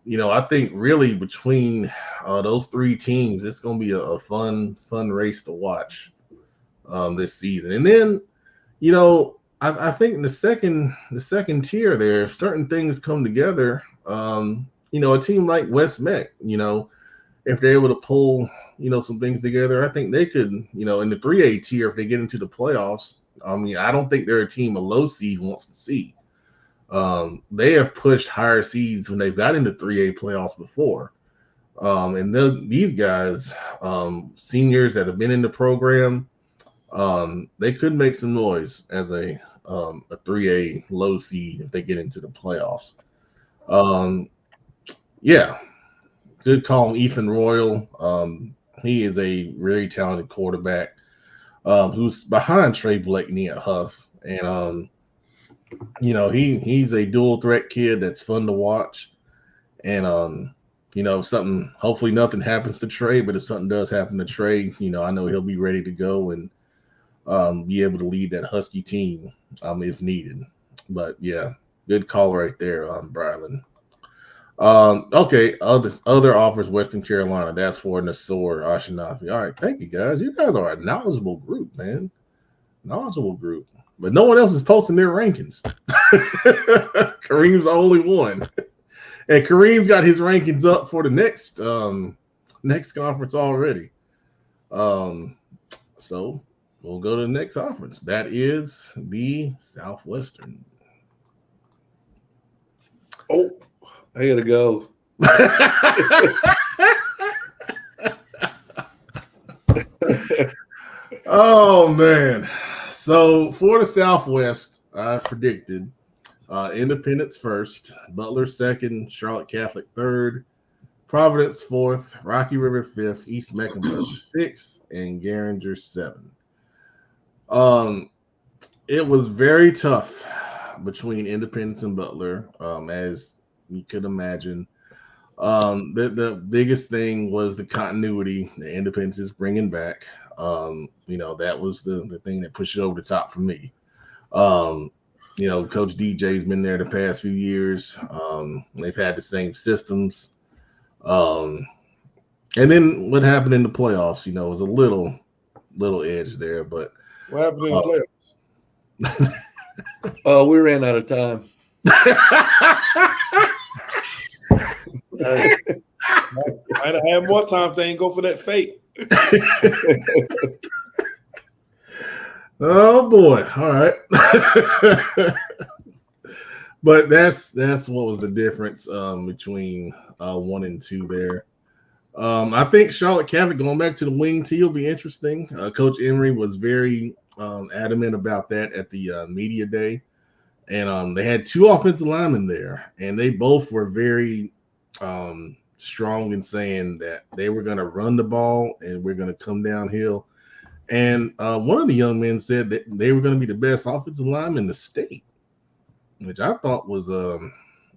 I think really between those three teams, it's going to be a fun race to watch this season. And then, I think in the second tier there, if certain things come together, a team like West Meck, if they're able to pull, some things together, I think they could, in the 3A tier, if they get into the playoffs, I don't think they're a team a low seed wants to see. They have pushed higher seeds when they've got into 3A playoffs before. And these guys, seniors that have been in the program, they could make some noise as a 3A low seed if they get into the playoffs. Good call on Ethan Royal. He is a very talented quarterback who's behind Trey Blakeney at Huff. And, he's a dual threat kid that's fun to watch. And, hopefully nothing happens to Trey, but if something does happen to Trey, I know he'll be ready to go and be able to lead that Husky team if needed. But yeah, good call right there, Brylan. Okay, other offers, Western Carolina. That's for Nasor Ashinafi. All right, thank you guys. You guys are a knowledgeable group, man. Knowledgeable group. But no one else is posting their rankings. Kareem's the only one. And Kareem's got his rankings up for the next conference already. So we'll go to the next conference. That is the Southwestern. Oh, I gotta go. Oh man. So for the Southwest, I predicted Independence first, Butler second, Charlotte Catholic third, Providence fourth, Rocky River fifth, East Mecklenburg sixth, and Garinger seventh. It was very tough between Independence and Butler, as you could imagine. The biggest thing was the continuity that Independence is bringing back. That was the thing that pushed it over the top for me. Coach DJ's been there the past few years. They've had the same systems. And then what happened in the playoffs, was a little edge there, but what happened in the playoffs? We ran out of time. Might have had more time if they ain't go for that fake. Oh boy. All right. But that's what was the difference between 1 and 2 there. I think Charlotte Catholic going back to the wing tee will be interesting. Coach Emery was very adamant about that at the media day. And they had 2 offensive linemen there, and they both were very strong in saying that they were going to run the ball and we're going to come downhill. And one of the young men said that they were going to be the best offensive lineman in the state, which I thought was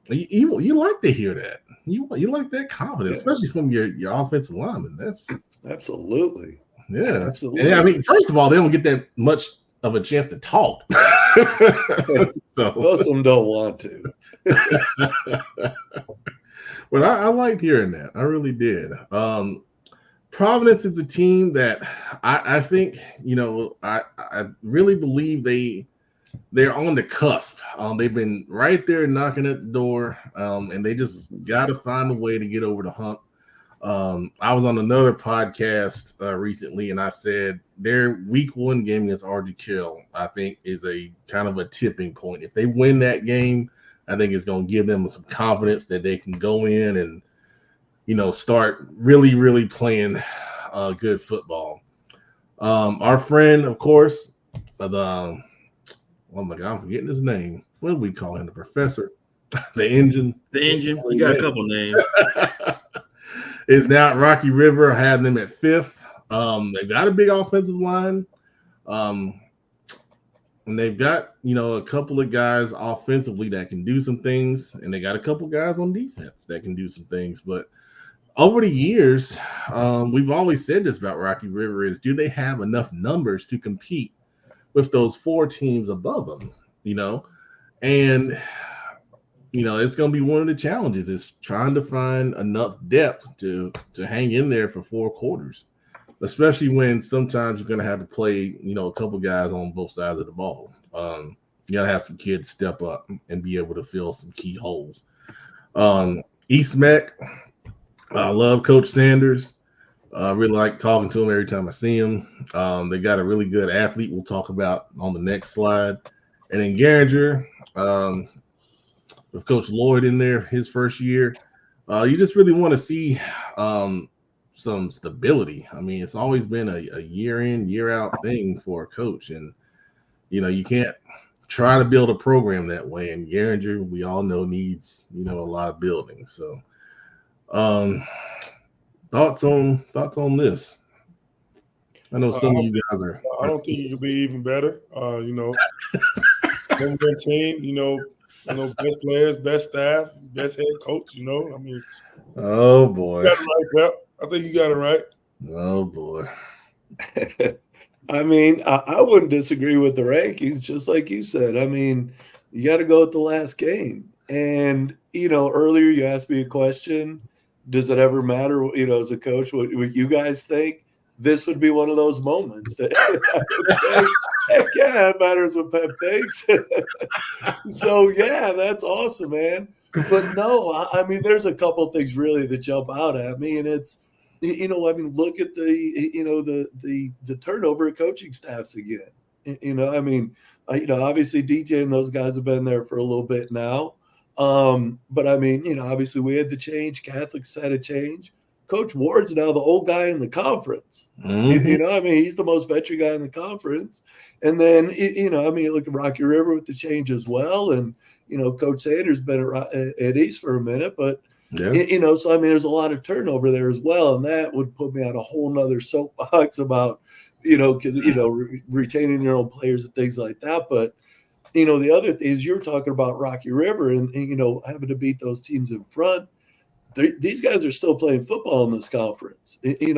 you like to hear that. You like that confidence, especially from your offensive lineman. That's absolutely. Yeah, absolutely. And first of all, they don't get that much of a chance to talk. So most of them don't want to. But I liked hearing that. I really did. Providence is a team that I think, I really believe they're on the cusp. They've been right there knocking at the door, and they just got to find a way to get over the hump. I was on another podcast recently, and I said their week 1 game against RG Kill, I think, is a kind of a tipping point. If they win that game, I think it's going to give them some confidence that they can go in and, start really, really playing good football. Our friend, of course, oh my God, I'm forgetting his name. What do we call him? The professor? The engine? The engine. You got a couple names. Is now at Rocky River. I have them at 5th. They've got a big offensive line. And they've got, a couple of guys offensively that can do some things. And they got a couple guys on defense that can do some things. But over the years, we've always said this about Rocky River is, do they have enough numbers to compete with those 4 teams above them? And it's going to be one of the challenges is trying to find enough depth to hang in there for 4 quarters, especially when sometimes you're going to have to play, a couple guys on both sides of the ball. You got to have some kids step up and be able to fill some key holes. East Meck, I love Coach Sanders. I really like talking to him every time I see him. They got a really good athlete we'll talk about on the next slide. And then Garinger, with Coach Lloyd in there his first year, you just really want to see some stability. I mean, it's always been a year in, year out thing for a coach. And, you can't try to build a program that way. And Garinger, we all know, needs, a lot of building. So thoughts on this? I know some of you guys are. I don't think it could be even better. Number 1 team, best players, best staff, best head coach, I mean. Oh, boy. You got it right, Pep. I think you got it right. Oh, boy. I mean, I wouldn't disagree with the rankings, just like you said. I mean, you got to go with the last game. And, earlier you asked me a question. Does it ever matter, as a coach, what you guys think? This would be one of those moments that heck yeah, it matters what Pep thinks. So, yeah, that's awesome, man. But no, I mean, there's a couple things really that jump out at me, and it's, look at the turnover of coaching staffs again. Obviously DJ and those guys have been there for a little bit now. But I mean, obviously we had to change. Catholics had to change. Coach Ward's now the old guy in the conference. Mm-hmm. He's the most veteran guy in the conference. And then, look at Rocky River with the change as well. And, Coach Sanders been at East for a minute, but yeah. So I mean, there's a lot of turnover there as well, and that would put me on a whole nother soapbox about, retaining your own players and things like that. But the other thing is you're talking about Rocky River and having to beat those teams in front. These guys are still playing football in this conference. These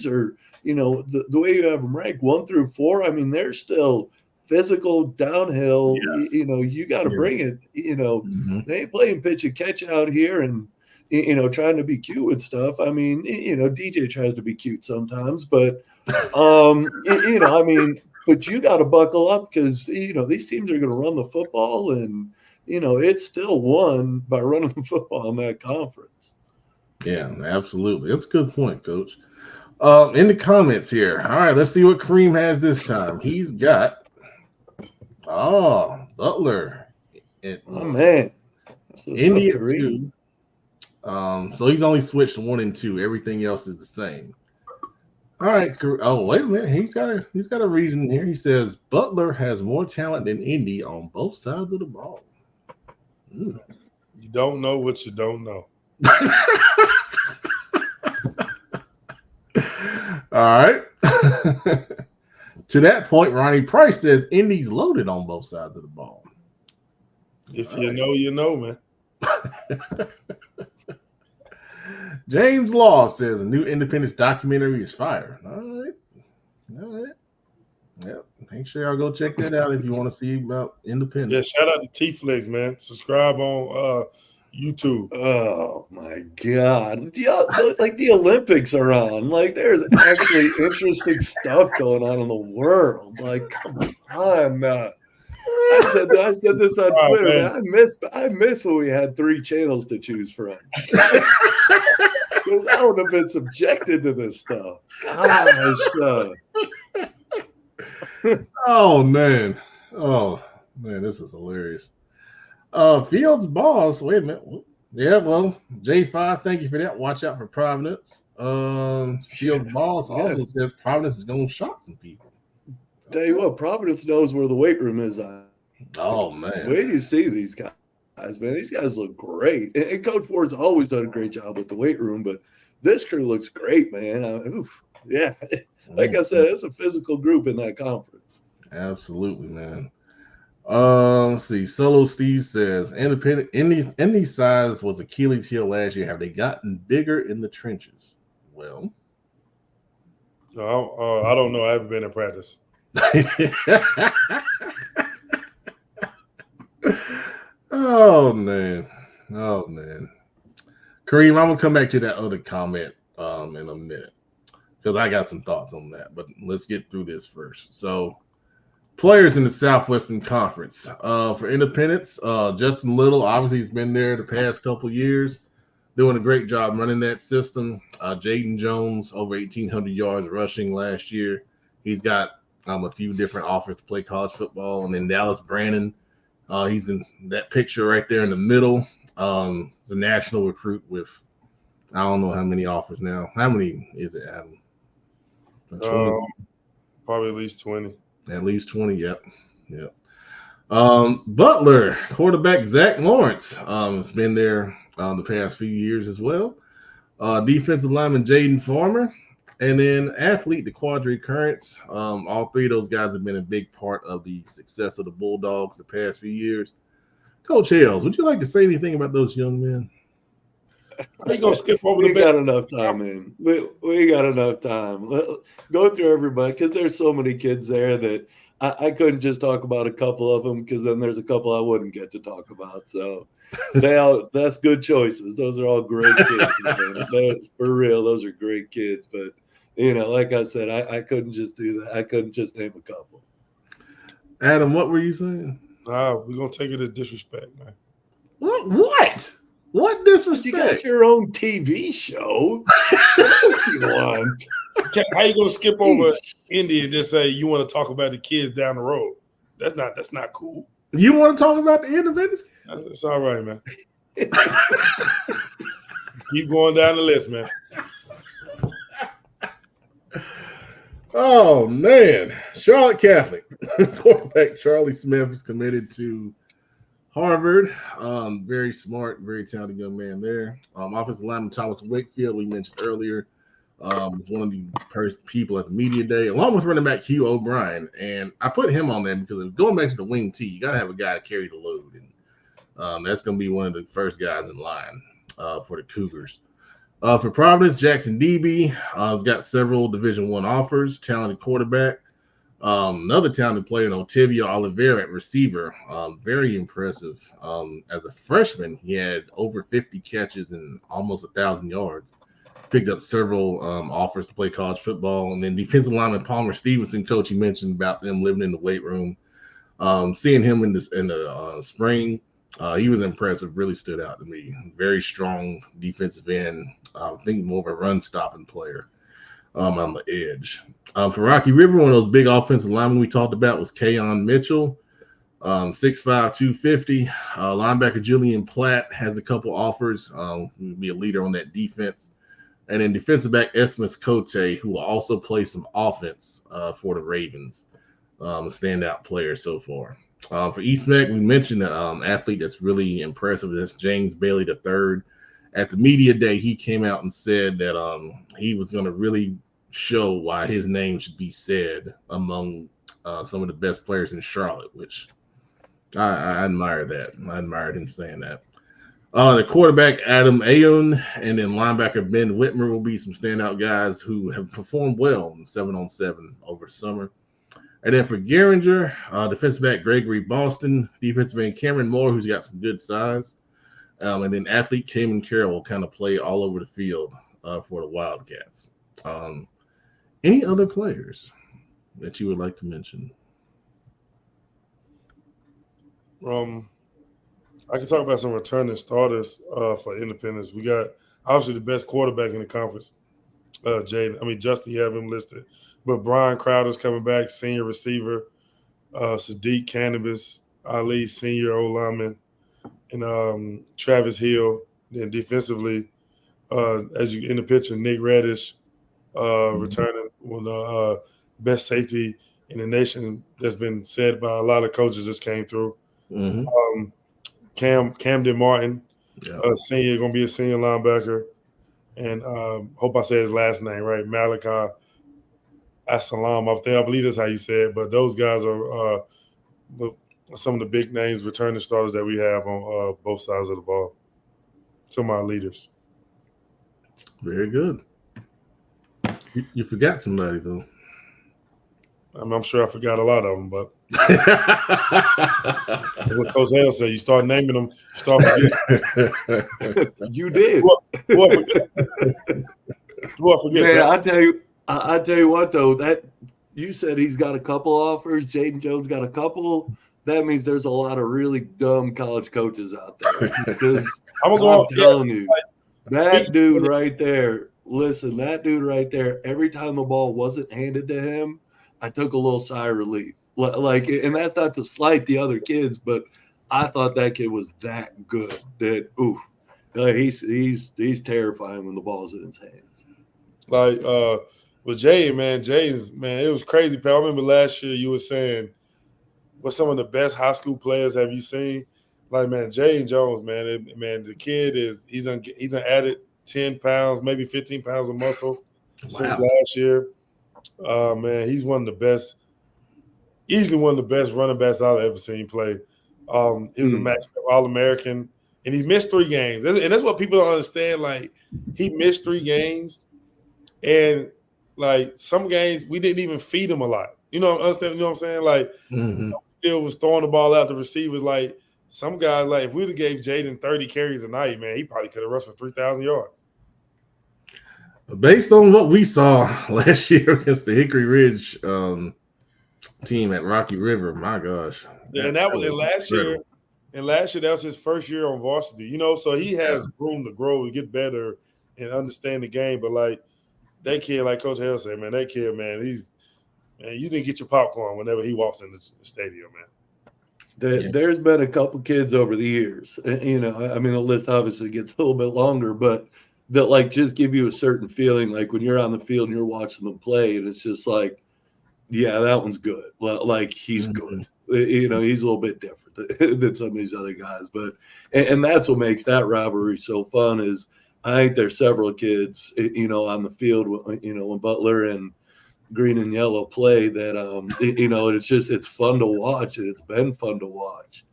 are the way you have them ranked 1 through 4. I mean, they're still physical downhill. Yeah. You got to bring it. Mm-hmm. They ain't playing pitch and catch out here and trying to be cute with stuff. I mean, DJ tries to be cute sometimes, but but you got to buckle up because these teams are going to run the football, and it's still won by running the football in that conference. Yeah, absolutely. That's a good point, Coach. In the comments here. All right, let's see what Kareem has this time. He's got Butler. Oh man, India 2. So he's only switched 1 and 2. Everything else is the same. All right. Oh, wait a minute. He's got a reason here. He says Butler has more talent than Indy on both sides of the ball. You don't know what you don't know. All right. To that point, Ronnie Price says Indy's loaded on both sides of the ball. If you know, you know, man. James Law says a new Independence documentary is fire. All right. Yep. Make sure y'all go check that out if you want to see about Independence. Yeah, shout out to T-Flex, man. Subscribe on YouTube. Oh my God. Like the Olympics are on. Like there's actually interesting stuff going on in the world. Like, come on. I said this on Twitter. Man, I miss when we had 3 channels to choose from. Because I would have been subjected to this stuff. Gosh. Oh man, this is hilarious. Fields Boss, wait a minute. Yeah, well, J5, thank you for that. Watch out for Providence. Fields Boss also says Providence is going to shock some people. Tell you what, Providence knows where the weight room is. Oh man, where do you see these guys, man? These guys look great, and Coach Ward's always done a great job with the weight room. But this crew looks great, man. Yeah, like I said, it's a physical group in that conference. Absolutely, man. Let's see. Solo Steve says Independent Indy size was Achilles' heel last year. Have they gotten bigger in the trenches? Well, no, I don't know. I haven't been in practice. Oh man. Kareem, I'm gonna come back to that other comment in a minute because I got some thoughts on that. But let's get through this first. So, players in the Southwestern Conference for Independence, Justin Little, obviously he's been there the past couple years, doing a great job running that system. Jaden Jones, over 1,800 yards rushing last year. He's got a few different offers to play college football. And then Dallas Brandon, he's in that picture right there in the middle. He's a national recruit with, I don't know how many offers now. How many is it, Adam? 20? Probably at least 20. At least 20, yep. Butler, quarterback Zach Lawrence, has been there the past few years as well. Defensive lineman Jaden Farmer, and then athlete the Quadri Currents. All three of those guys have been a big part of the success of the Bulldogs the past few years. Coach Hales, would you like to say anything about those young men? How you gonna skip over we got enough time, man. We got enough time. Go through everybody because there's so many kids there that I couldn't just talk about a couple of them because then there's a couple I wouldn't get to talk about. So that's good choices. Those are all great kids. For real, those are great kids. But like I said, I couldn't just do that. I couldn't just name a couple. Adam, what were you saying? We're gonna take it as disrespect, man. What? What disrespect? You got your own TV show. What else do you want? How you gonna skip over Indy and just say you want to talk about the kids down the road? That's not cool. You want to talk about the Independence? It's all right, man. Keep going down the list, man. Oh man, Charlotte Catholic quarterback Charlie Smith is committed to Harvard. Very smart, very talented young man there. Offensive lineman Thomas Wakefield, we mentioned earlier, was one of the people at the media day, along with running back Hugh O'Brien. And I put him on there because going back to the wing T, you got to have a guy to carry the load. And that's going to be one of the first guys in line for the Cougars. For Providence, Jackson Debe has got several Division I offers, talented quarterback. Another talented player, Otavio Oliveira at receiver, very impressive. As a freshman, he had over 50 catches and almost 1,000 yards. Picked up several offers to play college football. And then defensive lineman Palmer Stevenson, coach, he mentioned about them living in the weight room. Seeing him in the spring, he was impressive, really stood out to me. Very strong defensive end. I think more of a run-stopping player. On the edge. For Rocky River, one of those big offensive linemen we talked about was Kayon Mitchell, 6'5", 250. Linebacker Julian Platt has a couple offers. Will be a leader on that defense. And then defensive back Esmus Cote, who will also play some offense for the Ravens. A standout player so far. For East Mac, we mentioned an athlete that's really impressive. That's James Bailey III. At the media day, he came out and said that he was going to really show why his name should be said among some of the best players in Charlotte, which I admire that. I admired him saying that. The quarterback, Adam Ayon, and then linebacker Ben Whitmer will be some standout guys who have performed well in 7-on-7 over the summer. And then for Geringer, defensive back Gregory Boston, defensive end Cameron Moore, who's got some good size. And then athlete Cayman Carroll will kind of play all over the field for the Wildcats. Any other players that you would like to mention? I can talk about some returning starters for Independence. We got obviously the best quarterback in the conference, Justin, you have him listed. But Brian Crowder's coming back, senior receiver. Sadiq Cannabis, Ali, senior O-lineman. And Travis Hill. Then defensively, as you in the picture, Nick Reddish returning with the best safety in the nation. That's been said by a lot of coaches. Just came through. Mm-hmm. Camden Martin, senior, going to be a senior linebacker, and hope I say his last name right, Malachi Assalam. I believe that's how you say it. But those guys are some of the big names, returning starters that we have on both sides of the ball. Some of our leaders. Very good. You forgot somebody, though. I'm sure I forgot a lot of them, but what Coach Hale said, you start naming them, you start forgetting. You did. Who I forget? Man, I tell you what though, that you said he's got a couple offers. Jaden Jones got a couple. That means there's a lot of really dumb college coaches out there. I'm telling you, that dude right there. Listen, that dude right there. Every time the ball wasn't handed to him, I took a little sigh of relief. Like, and that's not to slight the other kids, but I thought that kid was that good. That he's terrifying when the ball's in his hands. Like with Jay, man, it was crazy, pal. I remember last year you were saying, what some of the best high school players have you seen? Like, man, Jaden Jones, man, the kid he's done added 10 pounds, maybe 15 pounds of muscle since last year. Man, he's one of the best, easily one of the best running backs I've ever seen play. He was a match All-American, and he missed 3 games. And that's what people don't understand. Like, he missed 3 games, and like some games we didn't even feed him a lot. You know what I'm saying? Like, still was throwing the ball out to receivers. Like, some guys, like, if we'd have gave Jaden 30 carries a night, man, he probably could have rushed for 3,000 yards. Based on what we saw last year against the Hickory Ridge team at Rocky River, my gosh. Yeah, and that was last year. And last year, that was his first year on varsity, you know, so he has room to grow, to get better and understand the game. But, like, that kid, like Coach Hale said, man, that kid, man, you didn't get your popcorn whenever he walks in the stadium, man. There's been a couple kids over the years, you know, I mean, the list obviously gets a little bit longer, but that, like, just give you a certain feeling, like when you're on the field and you're watching them play, and it's just like, yeah, that one's good. Like, he's good. You know, he's a little bit different than some of these other guys. But and that's what makes that rivalry so fun is I think there's several kids, you know, on the field, you know, when Butler and green and yellow play that, you know, it's fun to watch, and it's been fun to watch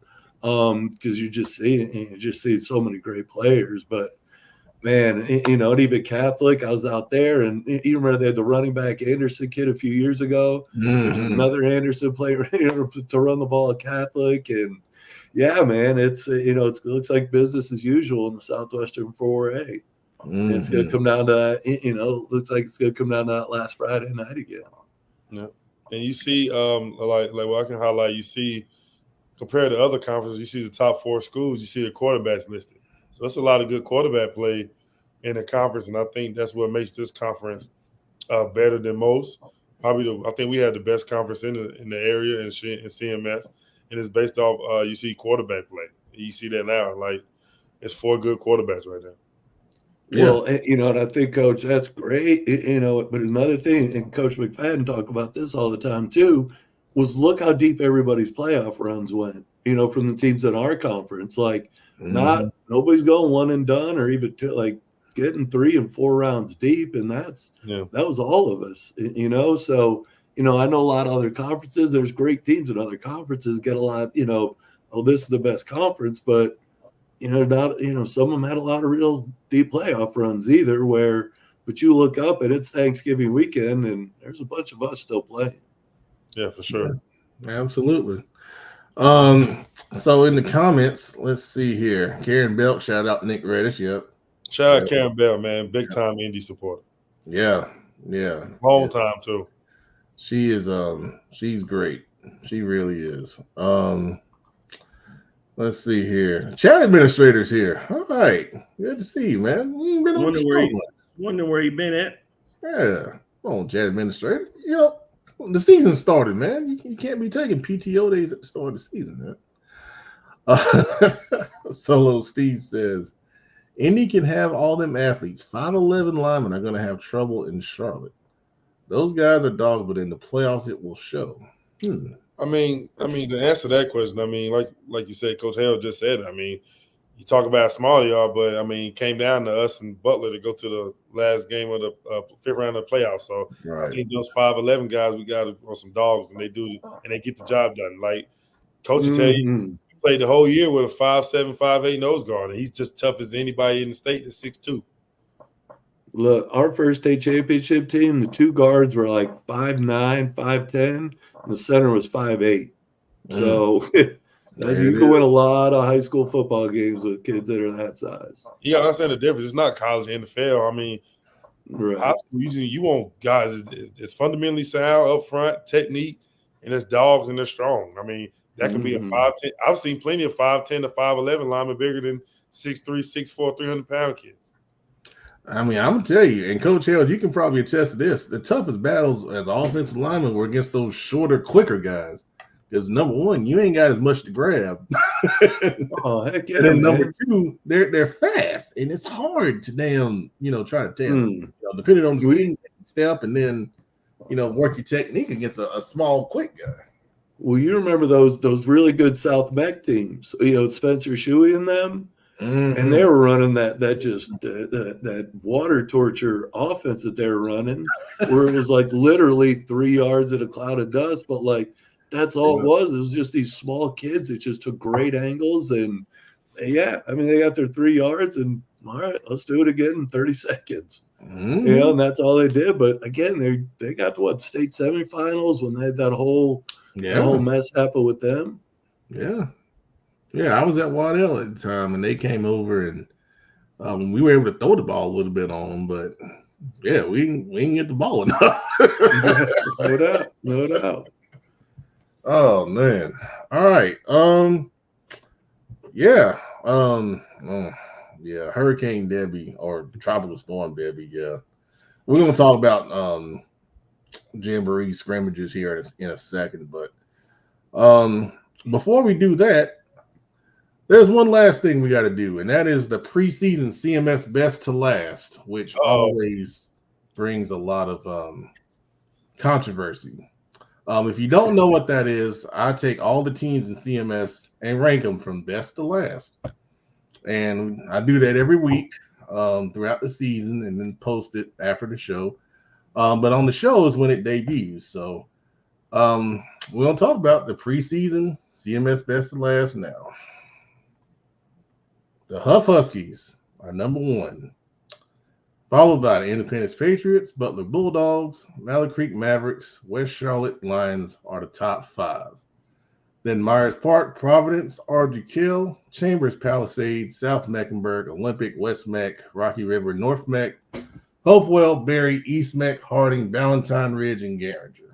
because you just see so many great players. But, man, you know, and even Catholic, I was out there, and you remember they had the running back Anderson kid a few years ago. There's another Anderson player, you know, to run the ball at Catholic. And, yeah, man, it's, you know, it looks like business as usual in the Southwestern 4A. It's going to come down to, you know, looks like it's going to come down to that last Friday night again. Yeah. And you see, like what I can highlight, you see, compared to other conferences, you see the top 4 schools, you see the quarterbacks listed. So it's a lot of good quarterback play in the conference, and I think that's what makes this conference better than most. I think we had the best conference in the area in CMS, and it's based off you see quarterback play. You see that now, like it's 4 good quarterbacks right now. Yeah. Well, you know, and I think, Coach, that's great. You know, but another thing, and Coach McFadden talked about this all the time too, was look how deep everybody's playoff runs went. You know, from the teams in our conference, like. Nobody's going one and done or even like getting 3 and 4 rounds deep. And that was all of us, you know? So, you know, I know a lot of other conferences, there's great teams in other conferences get a lot, you know, this is the best conference, but, you know, not, you know, some of them had a lot of real deep playoff runs either but you look up and it's Thanksgiving weekend and there's a bunch of us still playing. Yeah, for sure. Yeah, absolutely. So in the comments, let's see here. Karen Belt, shout out Nick Reddish. Yep. Shout out Karen Belt, man. Big time Indy supporter. Yeah. Long time too. She is she's great. She really is. Let's see here. Chat administrator's here. All right. Good to see you, man. You been wonder where you been at. Yeah. Come on, chat administrator. You know, the season started, man. You can't be taking PTO days at the start of the season, man. Solo Steve says, Indy can have all them athletes. 5'11" linemen are going to have trouble in Charlotte. Those guys are dogs, but in the playoffs, it will show. I mean, to answer that question, I mean, like you said, Coach Hale just said, I mean, you talk about how small you are, but I mean, it came down to us and Butler to go to the last game of the 5th round of the playoffs. So I think those 5'11" guys, we got on some dogs, and they get the job done. Like Coach will tell you, played the whole year with a 5'7", 5'8" nose guard, and he's just tough as anybody in the state that's 6'2". Look, our first state championship team, the two guards were like 5'9", 5'10", and the center was 5'8". So you can win a lot of high school football games with kids that are that size. You gotta understand the difference. It's not college NFL. I mean, high school, usually you want guys it's fundamentally sound up front, technique, and it's dogs and they're strong. I mean, that can be a 5'10". I've seen plenty of 5'10" to 5'11" linemen bigger than 6'3", 6'4", 300-pound kids. I mean, I'm gonna tell you, and Coach Harold, you can probably attest to this. The toughest battles as offensive linemen were against those shorter, quicker guys. Because number one, you ain't got as much to grab. Oh, heck yeah! And then number two, they're fast, and it's hard to try to tell. Depending on the step, and then work your technique against a small, quick guy. Well, you remember those really good South Mech teams, Spencer Shuey and them, and they were running that water torture offense that they were running, where it was like literally 3 yards in a cloud of dust, but like that's all it was. It was just these small kids that just took great angles, and they got their 3 yards, and all right, let's do it again in 30 seconds. And that's all they did. But again, they got to state semifinals when they had that whole mess happen with them. Yeah, I was at Waddell at the time, and they came over, and we were able to throw the ball a little bit on them, but yeah, we didn't get the ball enough. No doubt. Oh man! All right. Hurricane Debbie or Tropical Storm Debbie. Yeah, we're gonna talk about Jamboree scrimmages here in a second, but before we do that, there's one last thing we got to do, and that is the preseason CMS Best to Last, which always brings a lot of controversy. If you don't know what that is, I take all the teams in CMS and rank them from best to last. And I do that every week throughout the season and then post it after the show. But on the show is when it debuts. So we're going to talk about the preseason CMS Best to Last now. The Huff Huskies are number 1, followed by the Independence Patriots, Butler Bulldogs, Mallard Creek Mavericks, West Charlotte Lions are the top 5. Then Myers Park, Providence, Ardrey Kill, Chambers Palisades, South Mecklenburg, Olympic, West Meck, Rocky River, North Meck, Hopewell, Berry, East Meck, Harding, Valentine Ridge, and Garinger.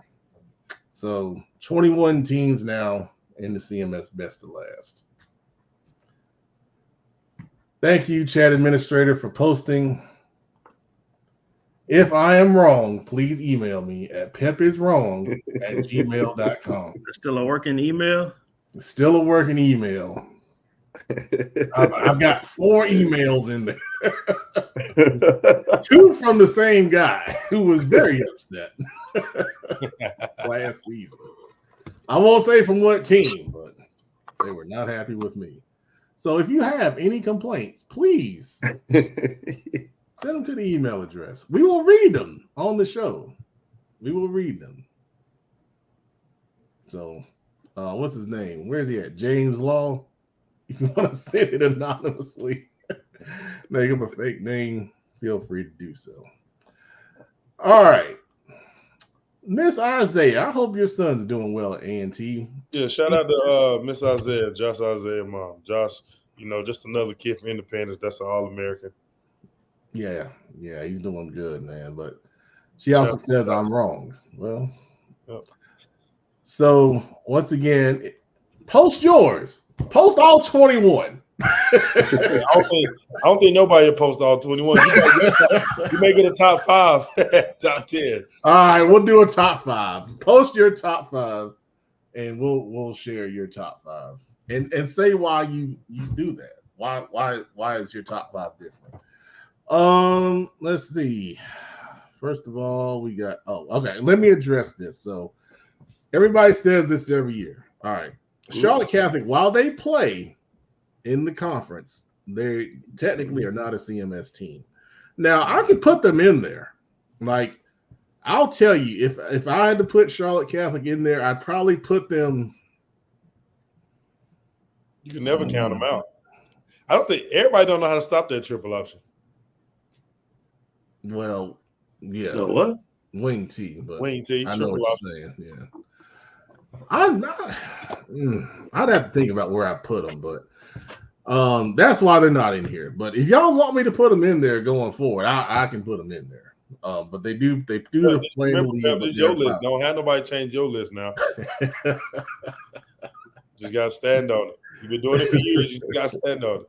So 21 teams now in the CMS Best to Last. Thank you, chat administrator, for posting. If I am wrong, please email me at pimpiswrong@gmail.com. Still a working email? Still a working email. I've got 4 emails in there. 2 from the same guy who was very upset last season. I won't say from what team, but they were not happy with me. So if you have any complaints, please send them to the email address. We will read them on the show. We will read them. So, what's his name? Where's he at? James Law. If you want to send it anonymously, make up a fake name, feel free to do so. All right. Miss Isaiah, I hope your son's doing well at A&T. Yeah, shout out to Miss Isaiah, Josh Isaiah mom. Josh, just another kid from Independence. That's an All-American. Yeah, he's doing good, man. But she also says I'm wrong. Well, So once again, post yours. Post all 21. I don't think nobody will post all 21. You may get a top 5, top 10. All right, we'll do a top 5. Post your top 5, and we'll share your top 5, and say why you do that. Why is your top 5 different? Let's see. First of all, we got okay. Let me address this. So everybody says this every year. All right, Charlotte Catholic, while they play in the conference, they technically are not a CMS team. Now, I could put them in there. Like, I'll tell you, if I had to put Charlotte Catholic in there, I'd probably put them. You can never count them out. I don't think everybody don't know how to stop that triple option. Well, yeah. No, what? Wing T, but Wing T. I know what you're saying. Yeah. I'm not. I'd have to think about where I put them, but that's why they're not in here. But if y'all want me to put them in there going forward, I can put them in there. But they do play in the league. This your list. Don't have nobody change your list now. Just gotta stand on it. You've been doing it for years. You gotta stand on it.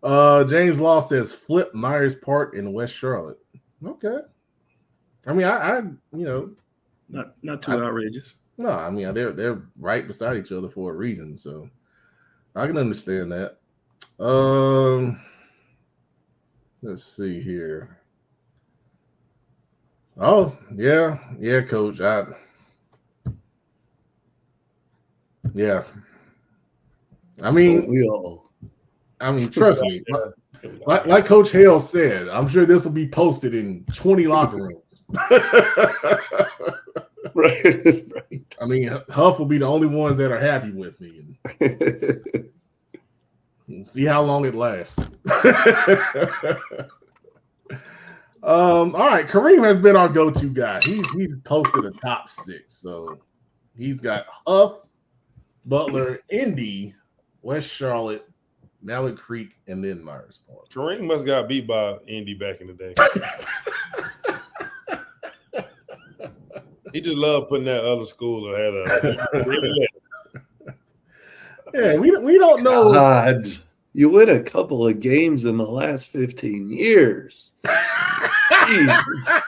Yeah. James Law says flip Myers Park in West Charlotte. Okay. I mean, I not too outrageous. No, I mean they're right beside each other for a reason, so I can understand that. Let's see here. Oh, yeah, coach. Yeah. I mean, trust me. Like Coach Hale said, I'm sure this will be posted in 20 locker rooms. Right. I mean, Huff will be the only ones that are happy with me. We'll see how long it lasts. All right, Kareem has been our go-to guy. He's posted a top 6, so he's got Huff, Butler, Indy, West Charlotte, Mallard Creek, and then Myers Park. Kareem must got beat by Indy back in the day. He just loved putting that other school ahead of Yeah, we don't know. God, you win a couple of games in the last 15 years. It's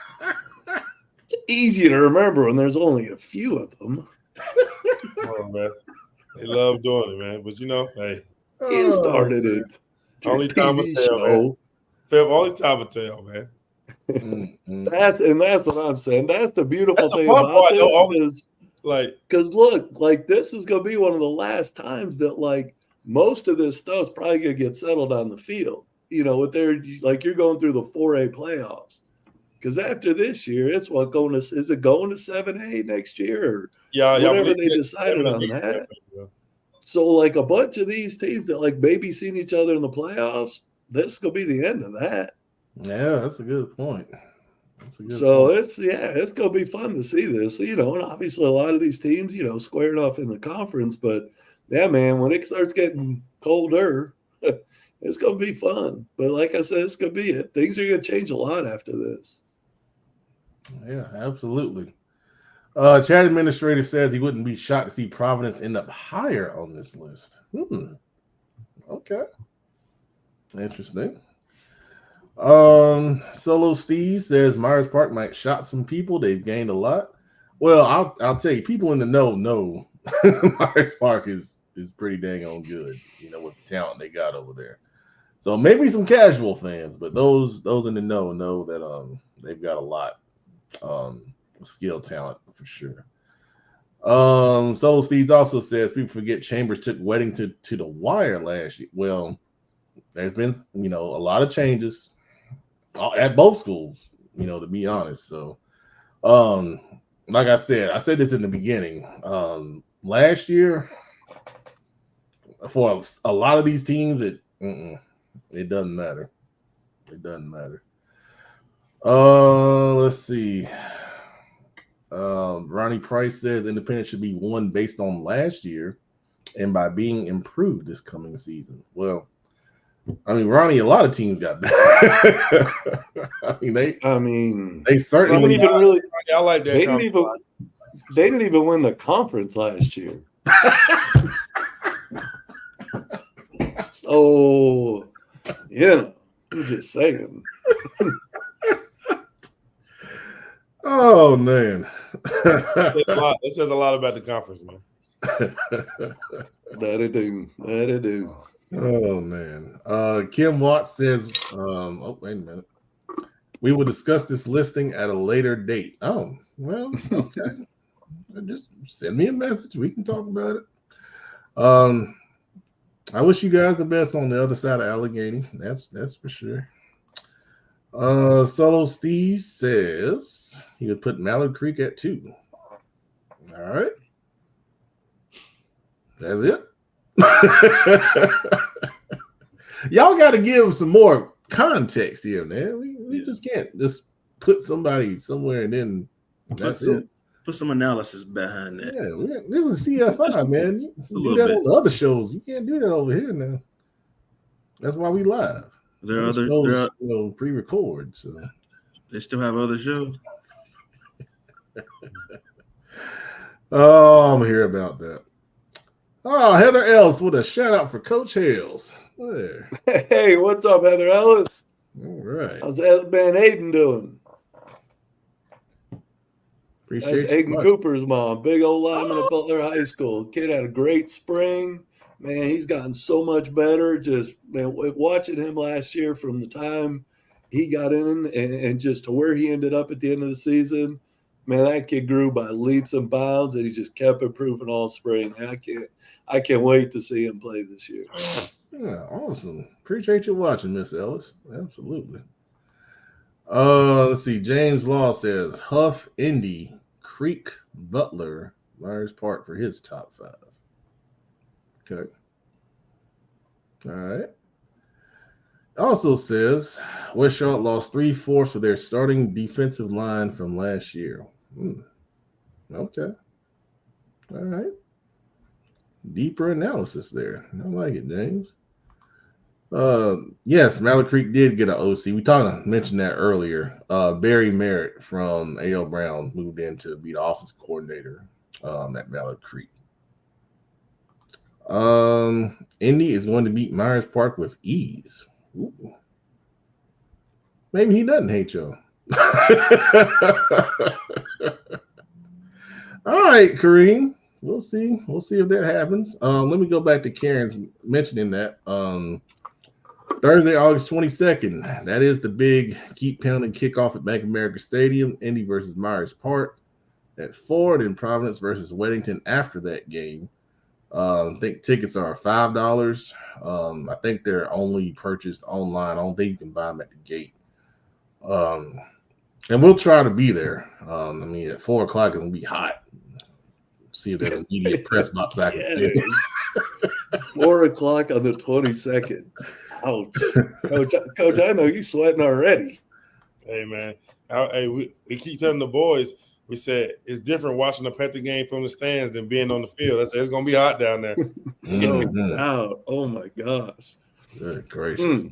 easy to remember when there's only a few of them. Come on, man. They love doing it, man. But hey. You started it. Only time will tell, man. Only time will tell, man. That's what I'm saying. That's the beautiful thing about this. Because look, this is going to be one of the last times that most of this stuff's probably going to get settled on the field. With you're going through the 4A playoffs. Because after this year, is it going to 7A next year? Or whatever they decided on that. Yeah. So a bunch of these teams that maybe seen each other in the playoffs, this is going to be the end of that. Yeah, that's a good point. It's going to be fun to see this. And obviously a lot of these teams, squared off in the conference, but yeah, man, when it starts getting colder, it's going to be fun. But like I said, it's going to be it. Things are going to change a lot after this. Yeah, absolutely. Chat administrator says he wouldn't be shocked to see Providence end up higher on this list. Okay. Interesting. Solo Steve says Myers Park might shot some people. They've gained a lot. Well, I'll tell you, people in the know Myers Park is pretty dang on good, with the talent they got over there. So maybe some casual fans, but those in the know that they've got a lot skill talent for sure. Solo Steve also says people forget Chambers took Wedding to the wire last year. Well, there's been a lot of changes at both schools, to be honest. So like I said this in the beginning. Last year, for a lot of these teams, it doesn't matter. It doesn't matter. Let's see. Ronnie Price says Independence should be won based on last year and by being improved this coming season. Well, I mean, Ronnie, a lot of teams got that. they certainly didn't even really. I like that. They didn't even win the conference last year. So, I'm just saying. Oh man, that says a lot about the conference, man. That it do. Oh man. Kim Watts says, wait a minute. We will discuss this listing at a later date. Oh, well, okay. Just send me a message. We can talk about it. I wish you guys the best on the other side of Allegheny. That's for sure. Solo Steve says he would put Mallard Creek at 2. All right. That's it. Y'all got to give some more context here, man. We just can't just put somebody somewhere and then that's it. Put some analysis behind that. Yeah, this is CFI, man. You do that on the other shows. You can't do that over here now. That's why we live. There are shows, pre-record. So they still have other shows. Oh, I'm here about that. Oh, Heather Ellis with a shout out for Coach Hales. There. Hey, what's up, Heather Ellis? All right. How's Ben Aiden doing? Appreciate That's Aiden Cooper's mom, big old lineman at Butler High School. Kid had a great spring. Man, he's gotten so much better. Just, man, watching him last year from the time he got in and just to where he ended up at the end of the season, man, that kid grew by leaps and bounds, and he just kept improving all spring. I can't wait to see him play this year. Yeah, awesome. Appreciate you watching, Miss Ellis. Absolutely. Let's see. James Law says Huff, Indy, Creek, Butler, Myers Park for his top 5. Okay. All right. Also says West Charlotte lost 3/4 of their starting defensive line from last year. Okay. All right. Deeper analysis there. I like it, James. Yes, Mallard Creek did get an OC. We mentioned that earlier. Barry Merritt from A.L. Brown moved in to be the office coordinator at Mallard Creek. Indy is going to beat Myers Park with ease. Ooh. Maybe he doesn't hate y'all. All right, Kareem. We'll see. We'll see if that happens. Let me go back to Karen's mentioning that. Thursday, August 22nd. That is the big keep pounding kickoff at Bank of America Stadium. Indy versus Myers Park at 4. Then Providence versus Weddington after that game. I think tickets are $5. I think they're only purchased online. I don't think you can buy them at the gate. And we'll try to be there. I mean, at 4 o'clock, it'll be hot. See if that immediate press box I can see. 4 o'clock on the 22nd. Ouch. Coach, I know you sweating already. Hey, man. We keep telling the boys, we said it's different watching the Panther game from the stands than being on the field. It's going to be hot down there. Oh, my gosh. Good gracious.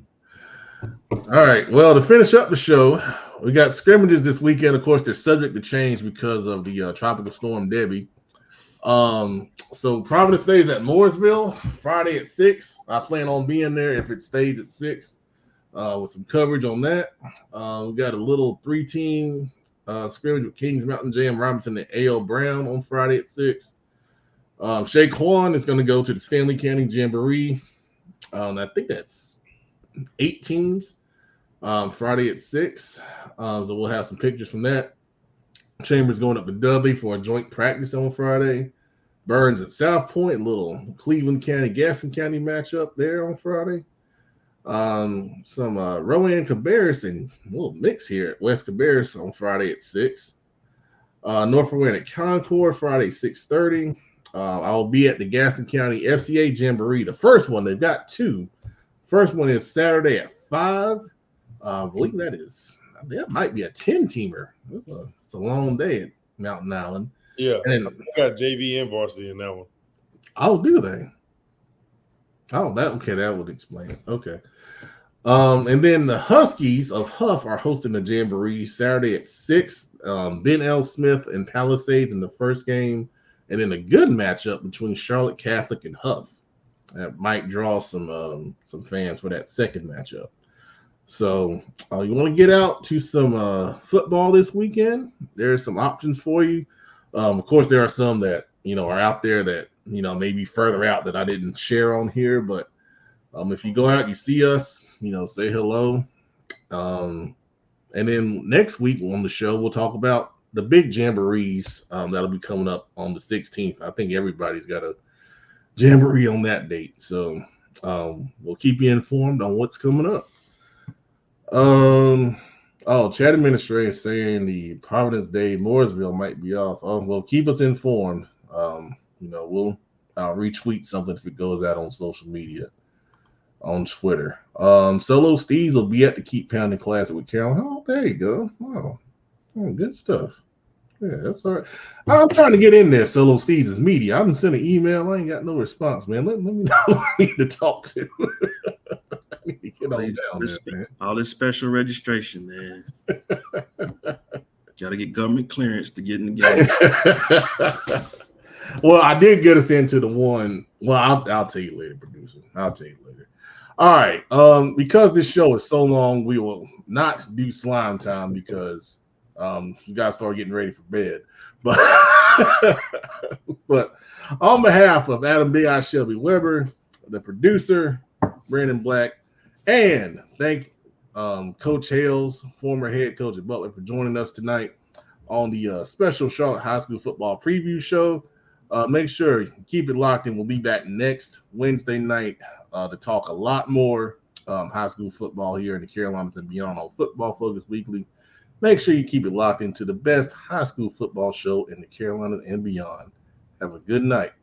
All right. Well, to finish up the show, we got scrimmages this weekend. Of course, they're subject to change because of the tropical storm Debbie. So Providence stays at Mooresville Friday at 6. I plan on being there if it stays at 6 with some coverage on that. We got a little 3-team scrimmage with Kings Mountain, J.M. Robinson, and A.L. Brown on Friday at 6. Shaquan is going to go to the Stanley County Jamboree. I think that's 8 teams Friday at 6. So we'll have some pictures from that. Chambers going up to Dudley for a joint practice on Friday. Burns at South Point, a little Cleveland County, Gaston County matchup there on Friday. Some Rowan Cabarrus and a little mix here at West Cabarrus on Friday at 6. Norfolk Wayne at Concord Friday 6:30. I'll be at the Gaston County FCA Jamboree. The first one, they've got 2. First one is Saturday at 5. I believe that might be a 10-teamer. It's a long day at Mountain Island. Yeah, and I got JV and varsity in that one. Oh, do they? Oh, that would explain it. Okay. And then the Huskies of Huff are hosting the Jamboree Saturday at 6. Ben L. Smith and Palisades in the first game, and then a good matchup between Charlotte Catholic and Huff. That might draw some fans for that second matchup. So you want to get out to some football this weekend? There's some options for you. Of course, there are some that are out there that maybe further out that I didn't share on here. But if you go out, you see us, say hello. And then next week on the show, we'll talk about the big jamborees that'll be coming up on the 16th. I think everybody's got a jamboree on that date. So we'll keep you informed on what's coming up. Chat administrator is saying the Providence Day Mooresville might be off. Well, keep us informed. We'll retweet something if it goes out on social media. on Twitter. Solo Steez will be at the Keep Pounding Classic with Carolyn. Oh, there you go. Wow. Oh, good stuff. Yeah, that's all right. I'm trying to get in there, Solo Steez' media. I've been sending an email. I ain't got no response, man. Let me know who I need to talk to. I need to get on down there, man. All this special registration, man. Got to get government clearance to get in the game. Well, I did get us into the one. Well, I'll tell you later, producer. I'll tell you later. All right. Because this show is so long, we will not do slime time because you guys start getting ready for bed. But on behalf of Adam Big Eye Shelby Weber, the producer, Brandon Black, and thank Coach Hales, former head coach at Butler, for joining us tonight on the special Charlotte High School football preview show. Make sure you keep it locked in. We'll be back next Wednesday night to talk a lot more high school football here in the Carolinas and beyond on Football Focus Weekly. Make sure you keep it locked into the best high school football show in the Carolinas and beyond. Have a good night.